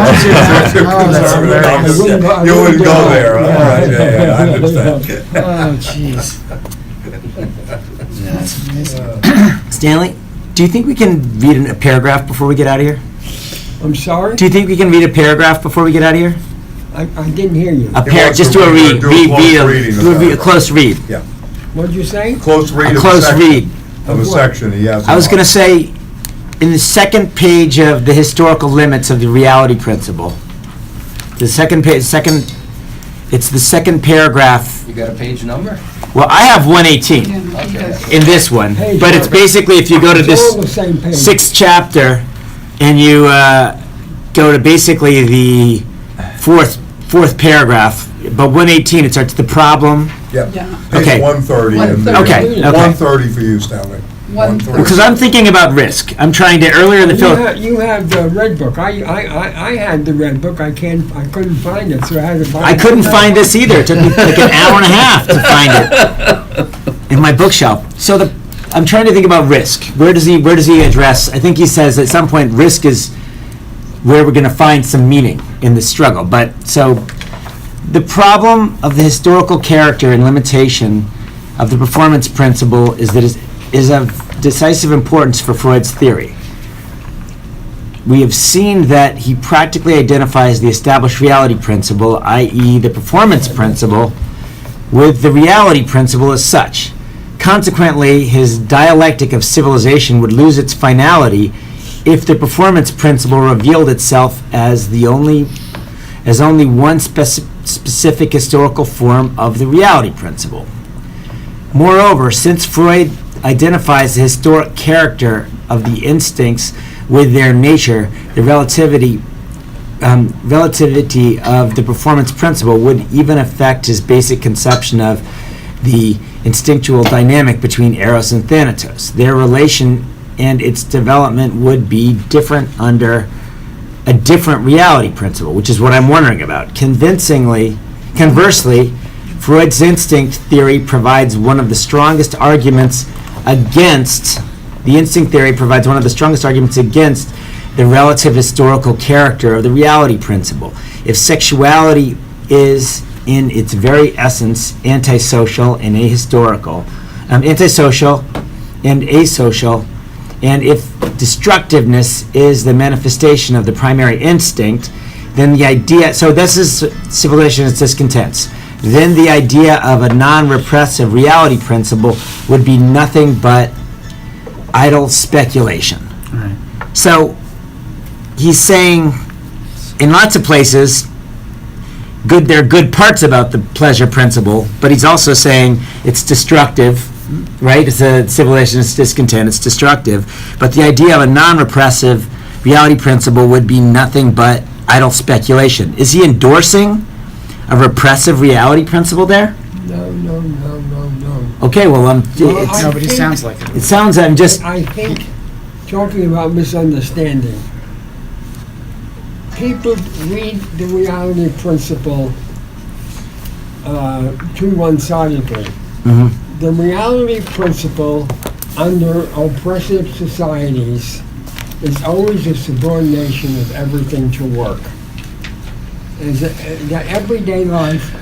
You wouldn't go there. All right, yeah, I understand. Oh, jeez. Stanley, do you think we can read a paragraph before we get out of here? I'm sorry? Do you think we can read a paragraph before we get out of here? I didn't hear you. Just do a read. Do a close read. Yeah. What'd you say? Close read A close read. of a section he has. I was going to say, in the second page of the historical limits of the reality principle, the second page, it's the second paragraph. You got a page number? Well, I have 118 in this one, but it's basically if you go to this It's all the same page. 6th chapter and you go to basically the fourth paragraph, but 118 it starts the problem. Yeah. Yeah. Page Okay. 130. and 130. Okay. 130 for you, Stanley. 1/3. Because I'm thinking about risk. I'm trying to, earlier in the film, You have the red book. I had the red book. I couldn't find it, so I had to buy it. I couldn't find this either. It took me like an hour and a half to find it in my bookshelf. So I'm trying to think about risk. Where does he address? I think he says at some point risk is where we're going to find some meaning in the struggle. But so the problem of the historical character and limitation of the performance principle is that is of decisive importance for Freud's theory. We have seen that he practically identifies the established reality principle, i.e. the performance principle, with the reality principle as such. Consequently, his dialectic of civilization would lose its finality if the performance principle revealed itself as only one specific historical form of the reality principle. Moreover, since Freud identifies the historic character of the instincts with their nature, the relativity of the performance principle would even affect his basic conception of the instinctual dynamic between Eros and Thanatos. Their relation and its development would be different under a different reality principle, which is what I'm wondering about. Conversely, Freud's instinct theory provides one of the strongest arguments against the relative historical character of the reality principle. If sexuality is in its very essence antisocial and asocial, and if destructiveness is the manifestation of the primary instinct, then the idea, so this is civilization is discontents, then the idea of a non-repressive reality principle would be nothing but idle speculation. Right. So he's saying in lots of places there are good parts about the pleasure principle, but he's also saying it's destructive, right? It's a civilization, it's discontent, it's destructive. But the idea of a non-repressive reality principle would be nothing but idle speculation. Is he endorsing a repressive reality principle there? No. Okay, well, Nobody sounds like it. it sounds, I think, talking about misunderstanding, people read the reality principle too one-sidedly. Mhm. The reality principle under oppressive societies is always a subordination of everything to work. That everyday life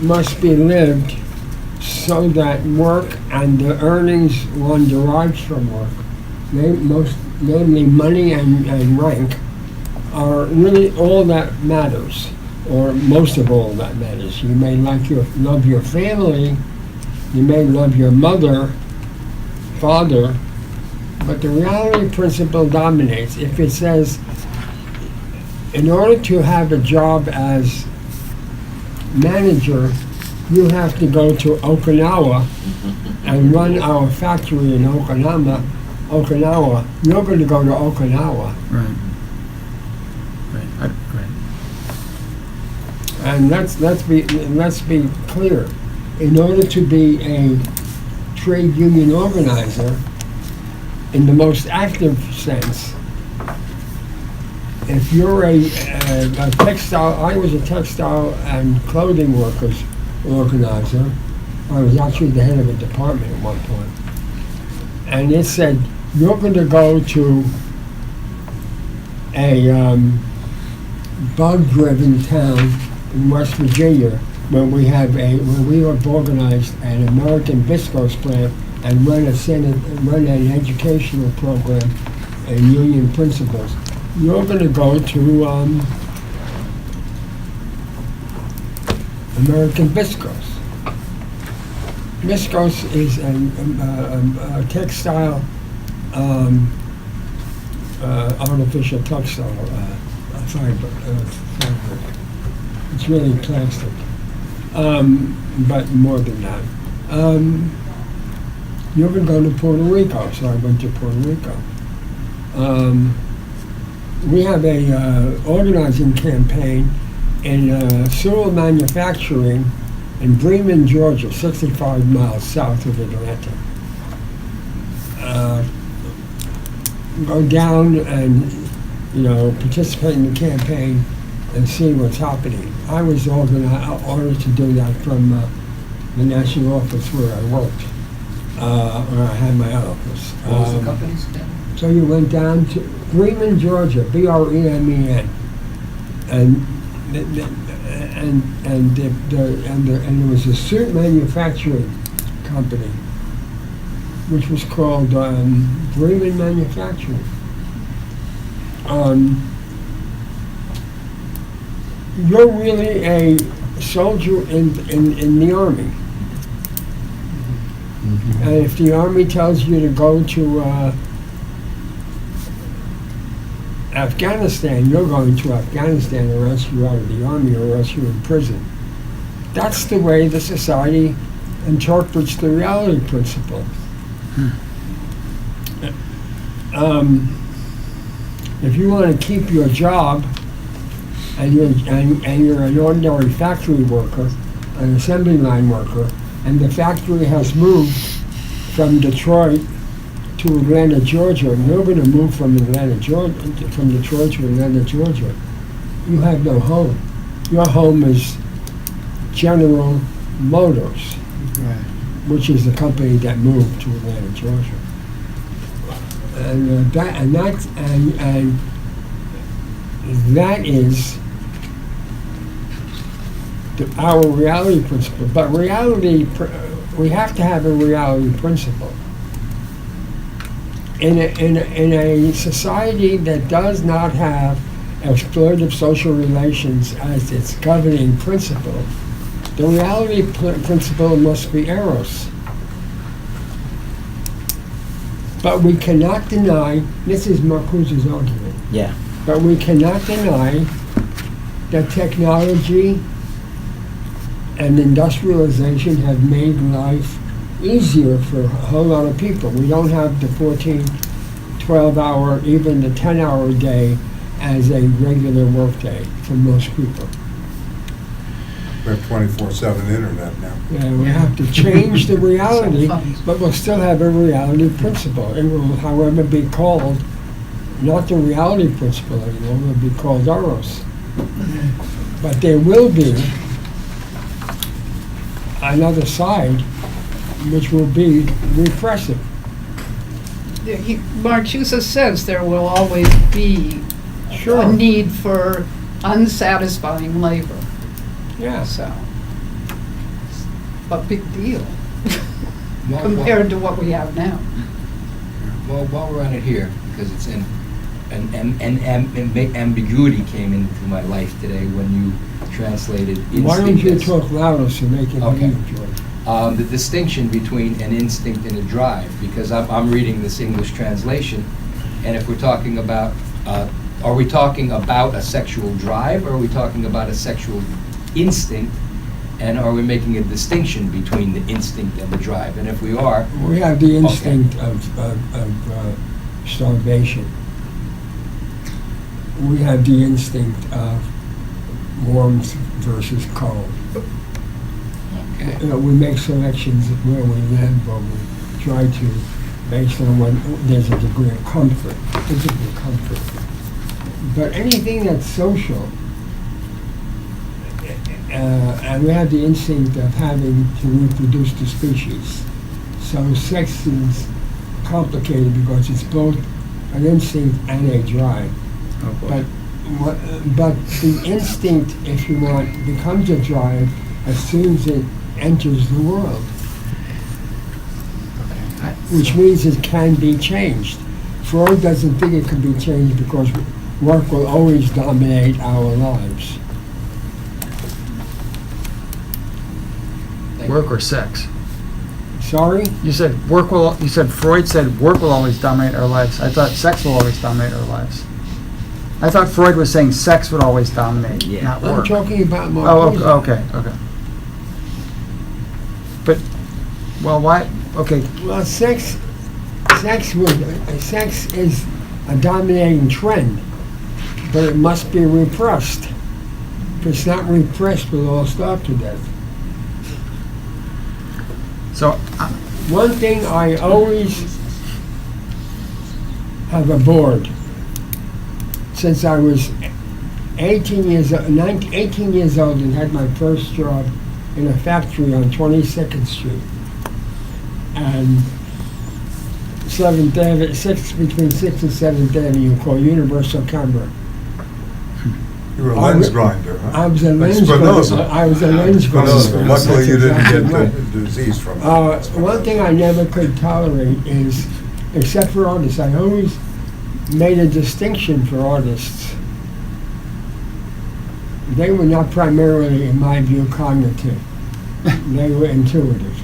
must be lived so that work and the earnings one derives from work, namely money and rank, are really all that matters, or most of all that matters. You may love your family, you may love your mother, father, but the reality principle dominates. If it says, in order to have a job as manager, you have to go to Okinawa and run our factory in Okinawa, you're going to go to Okinawa. Right. And let's be clear. In order to be a trade union organizer, in the most active sense, if you're a textile, I was a textile and clothing workers organizer. I was actually the head of a department at one point. And it said, you're going to go to a bug-driven town in West Virginia where we have organized an American viscose plant and run an educational program and union principles. You're going to go to American viscose. Viscose is a textile, artificial textile fiber. It's really plastic, but more than that. You can go to Puerto Rico, so I went to Puerto Rico. We have a organizing campaign in Sewell Manufacturing in Bremen, Georgia, 65 miles south of Atlanta. go down and, participate in the campaign and see what's happening. I was ordered to do that from the national office where I worked, where I had my office. What was the company's name? So you went down to Bremen, Georgia, Bremen, and there was a suit manufacturing company, which was called Bremen Manufacturing. You're really a soldier in the army. And if the army tells you to go to Afghanistan, you're going to Afghanistan, or else you're out of the army, or else you're in prison. That's the way the society interprets the reality principle. If you want to keep your job, and you're an ordinary factory worker, an assembly line worker, and the factory has moved from Detroit to Atlanta, Georgia, and you're going to move from Detroit to Atlanta, Georgia, you have no home. Your home is General Motors, which is the company that moved to Atlanta, Georgia. And that is our reality principle. But reality, we have to have a reality principle. In a society that does not have exploitative social relations as its governing principle, the reality principle must be Eros. But we cannot deny, this is Marcuse's argument, but we cannot deny that technology and industrialization have made life easier for a whole lot of people. We don't have the 14, 12-hour, even the 10-hour day as a regular work day for most people. We have 24/7 internet now. Yeah, we have to change the reality, but we'll still have a reality principle. It will, however, be called not the reality principle anymore, it will be called Eros. But there will be another side which will be repressive. Marcuse says there will always be a need for unsatisfying labor. Yeah. So, but big deal compared to what we have now. Well, while we're on it here, because it's an ambiguity came into my life today when you translated instinct. Why don't you as- talk louder so they can hear you, George? The distinction between an instinct and a drive, because I'm reading this English translation, and if we're talking about, are we talking about a sexual drive, or are we talking about a sexual instinct, and are we making a distinction between the instinct and the drive? And if we are... We have the instinct of starvation. We have the instinct of warmth versus cold. Okay. We make selections of where we live, or we try to, based on when there's a degree of comfort, physical comfort. But anything that's social, and we have the instinct of having to reproduce the species. So sex is complicated because it's both an instinct and a drive. But the instinct, if you want, becomes a drive as soon as it enters the world, which means it can be changed. Freud doesn't think it can be changed because work will always dominate our lives. Work or sex? Sorry? You said Freud said work will always dominate our lives. I thought sex will always dominate our lives. I thought Freud was saying sex would always dominate, not I'm work. talking about more. Oh, okay. But, well, why? Okay. Well, sex is a dominating trend, but it must be repressed. If it's not repressed, we'll all starve to death. So, one thing I always have a board. Since I was 18 years old and had my first job in a factory on 22nd Street. And 7th Avenue, between 6th and 7th Avenue, called Universal Camera. You were a lens grinder, huh? I was a Like lens Spinoza. grinder. I was a lens grinder. Spinoza. Luckily, you didn't That's get exactly the disease from it. One thing I never could tolerate is, except for artists, I always made a distinction for artists. They were not primarily, in my view, cognitive. They were intuitive.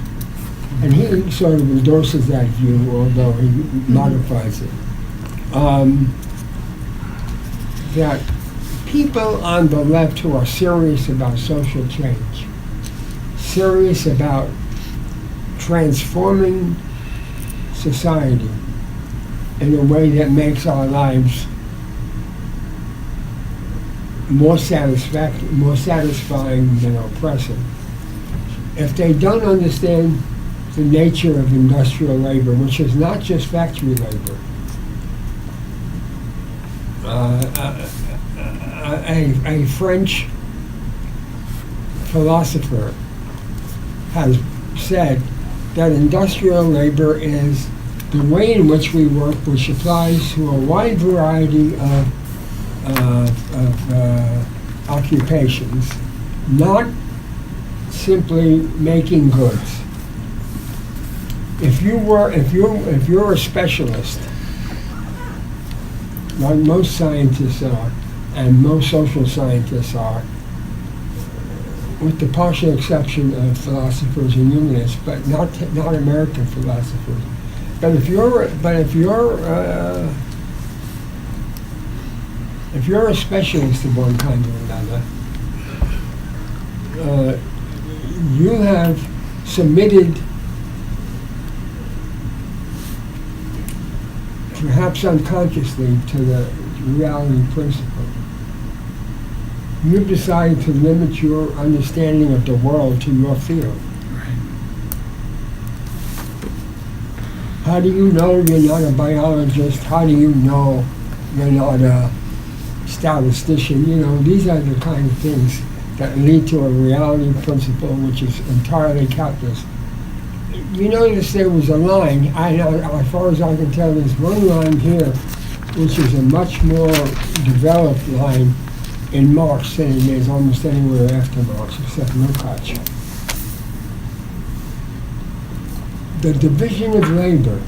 And he sort of endorses that view, although he modifies it. That people on the left who are serious about social change, serious about transforming society in a way that makes our lives more satisfying than oppressive. If they don't understand the nature of industrial labor, which is not just factory labor, a French philosopher has said that industrial labor is the way in which we work, which applies to a wide variety of occupations, not simply making goods. If you're a specialist, like most scientists are, and most social scientists are, with the partial exception of philosophers and humanists, but not American philosophers. But if you're a specialist of one kind or another, you have submitted, perhaps unconsciously, to the reality principle. You've decided to limit your understanding of the world to your field. How do you know you're not a biologist? How do you know you're not a statistician? You know, these are the kind of things that lead to a reality principle which is entirely capitalist. You notice there was a line, as far as I can tell, there's one line here which is a much more developed line in Marx than it is almost anywhere after Marx, except Lukács. The division of labor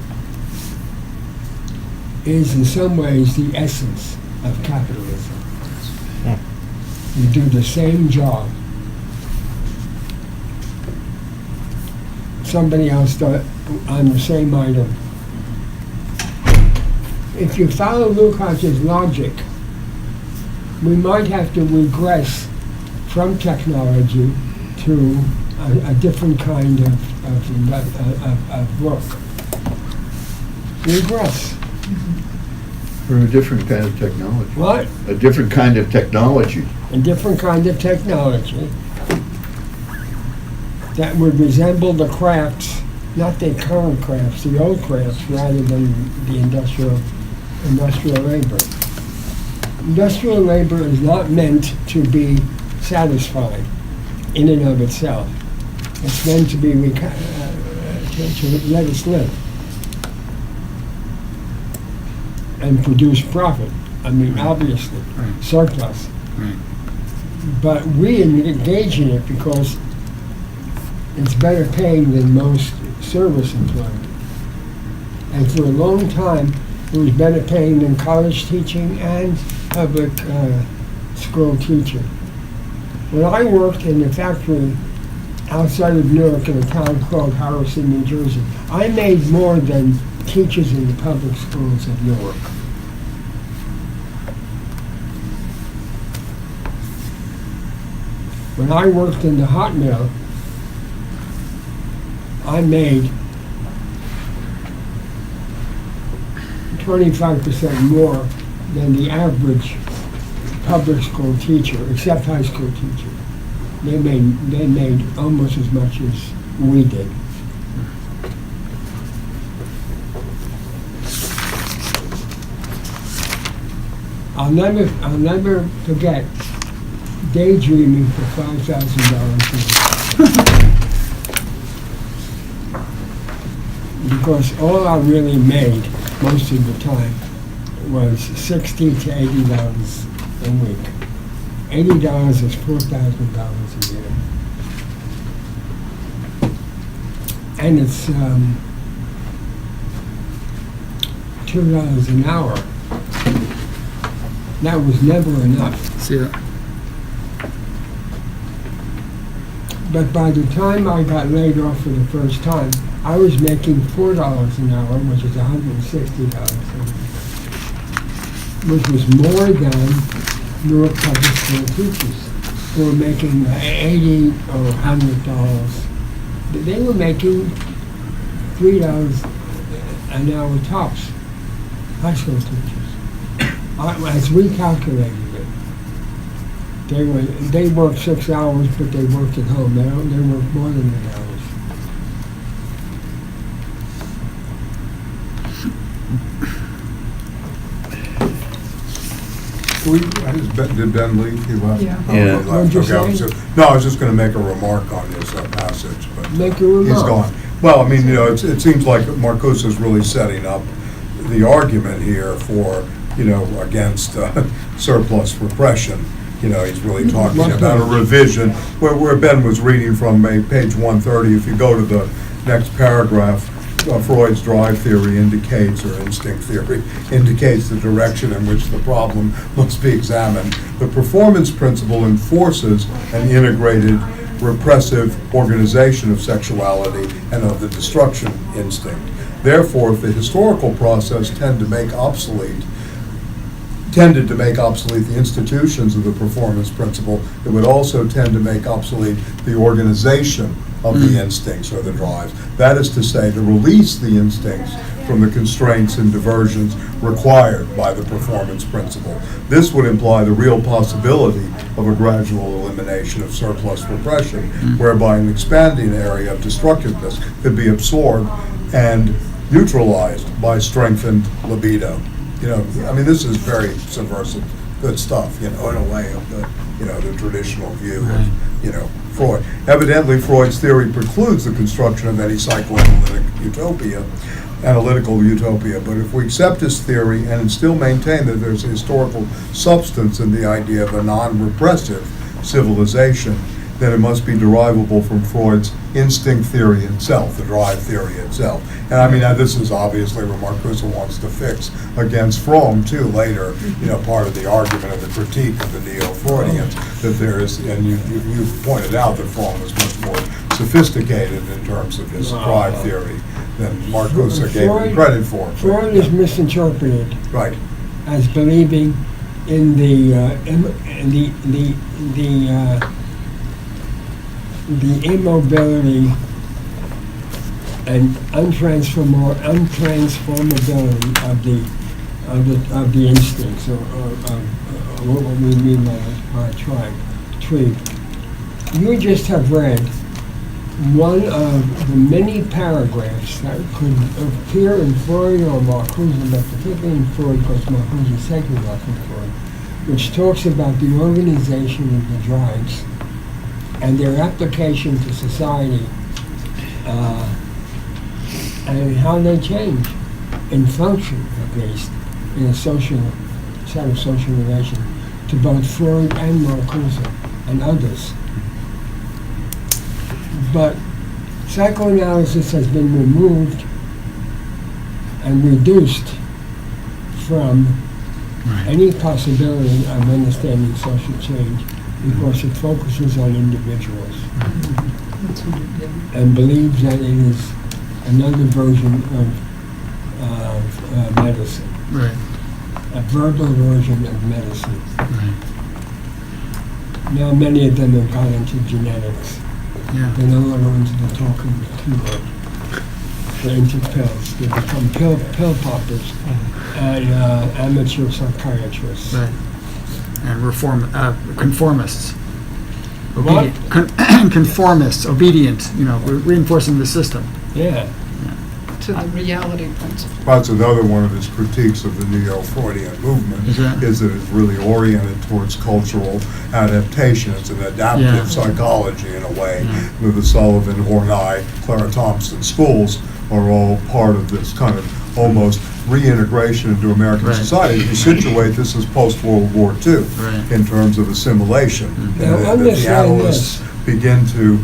is in some ways the essence of capitalism. You do the same job. Somebody else does on the same item. If you follow Lukács's logic, we might have to regress from technology to a different kind of work. Regress. Or a different kind of technology. What? A different kind of technology. A different kind of technology that would resemble the crafts, not the current crafts, the old crafts, rather than the industrial labor. Industrial labor is not meant to be satisfied in and of itself. It's meant to be to let us live and produce profit. I mean, obviously, surplus. But we engage in it because it's better paying than most service employment. And for a long time, it was better paying than college teaching and public school teaching. When I worked in the factory outside of Newark in a town called Harrison, New Jersey, I made more than teachers in the public schools of Newark. When I worked in the hot mill, I made 25% more than the average public school teacher, except high school teacher. They made almost as much as we did. I'll never forget daydreaming for $5,000. Because all I really made most of the time was $60 to $80 a week. $80 is $4,000 a year. And it's $2 an hour. That was never enough. See that? But by the time I got laid off for the first time, I was making $4 an hour, which is $160 a week, which was more than Newark public school teachers who were making $80 or $100. They were making $3 an hour tops, high school teachers. As we calculated it, they worked 6 hours, but they worked at home. They worked more than 8 hours. Did Ben leave? He left? Yeah. Oh, Yeah. he left. What'd you Okay, I was say? no, I was just going to make a remark on this passage, but Make a remark. he's gone. Well, I mean, it seems like Marcuse is really setting up the argument here for, against surplus repression. He's really talking about a revision, where Ben was reading from page 130. If you go to the next paragraph, Freud's drive theory indicates, or instinct theory, indicates the direction in which the problem must be examined. The performance principle enforces an integrated repressive organization of sexuality and of the destruction instinct. Therefore, if the historical process tended to make obsolete the institutions of the performance principle, it would also tend to make obsolete the organization of the instincts or the drives. That is to say, to release the instincts from the constraints and diversions required by the performance principle. This would imply the real possibility of a gradual elimination of surplus repression, whereby an expanding area of destructiveness could be absorbed and neutralized by strengthened libido. This is very subversive, good stuff, in a way of the traditional view of, Freud. Evidently, Freud's theory precludes the construction of any analytical utopia, but if we accept his theory and still maintain that there's a historical substance in the idea of a non-repressive civilization, then it must be derivable from Freud's instinct theory itself, the drive theory itself. And this is obviously where Marcuse wants to fix against Fromm too later, part of the argument of the critique of the neo-Freudians, that there is, and you pointed out that Fromm is much more sophisticated in terms of his drive theory than Marcuse gave him credit for. Freud is misinterpreted Right. as believing in the immobility and untransformability of the instincts, or what we mean by tree. You just have read one of the many paragraphs that could appear in Freud or Marcuse, but particularly in Freud, because Marcuse is taking that from Freud, which talks about the organization of the drives and their application to society, and how they change in function, at least, in a social set of social relations, to both Freud and Marcuse and others. But psychoanalysis has been removed and reduced from any possibility of understanding social change, because it focuses on individuals and believes that it is another version of medicine, Right. a verbal version of medicine. Right. Now many of them have gone into genetics. Yeah. They're no longer into the talking keyboard. They're into pills. They become pill poppers and amateur psychiatrists. Right. And conformists. What? Conformists, obedient, reinforcing the system. Yeah. to the reality principle. That's another one of his critiques of the Neo-Freudian movement, Is that- is that it's really oriented towards cultural adaptation. It's an adaptive Yeah. psychology in a way. The Sullivan, Horney, Clara Thompson schools are all part of this kind of almost reintegration into American Right. society. You situate this as post-World War II Right. in terms of assimilation. Now, And that the understand analysts begin to,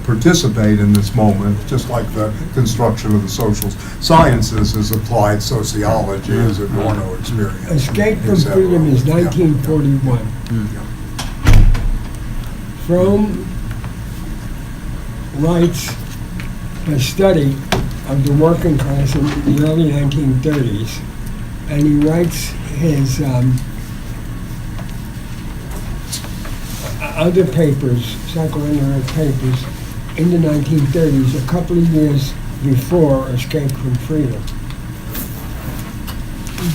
participate in this moment, just like the construction of the social sciences is applied sociology as Adorno experienced. Escape from etc. Freedom is Yeah. 1941. Fromm writes a study of the working class in the early 1930s, and he writes his other papers, psychoanalytic papers, in the 1930s, a couple of years before Escape from Freedom.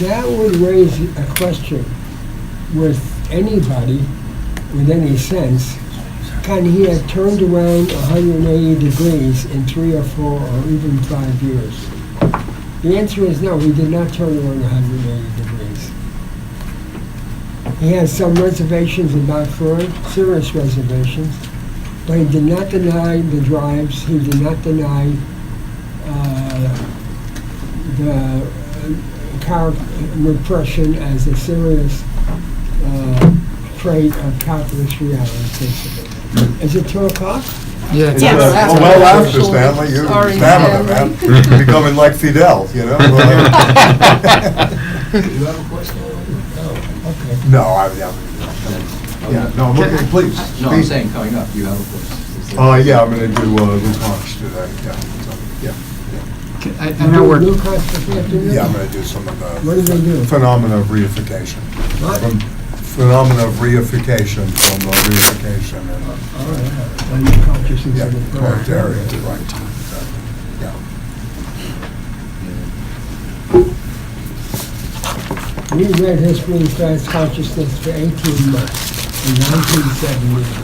That would raise a question with anybody with any sense. Can he have turned around 180 degrees in 3 or 4 or even 5 years? The answer is no, he did not turn around 180 degrees. He has some reservations about Freud, serious reservations, but he did not deny the drives, he did not deny the repression as a serious trait of capitalist reality, principle. Is it 2 o'clock? Yeah. Yes. Well after, Stanley, you Sorry, stamina, man. You're becoming like Fidel, You have a question? Okay. No, no, I'm looking, please. No, I'm speak. saying coming up, you have a course. Yeah, I'm gonna do Lukács today, yeah. So, I know we're, New class this afternoon? Yeah, I'm gonna do some of What do they do? the phenomena of reification. What? Phenomena of reification from reification and, Oh, yeah, and the consciousness yeah, of the correct area, right. Yeah. We read History and Fast Consciousness for 18 months in 1970.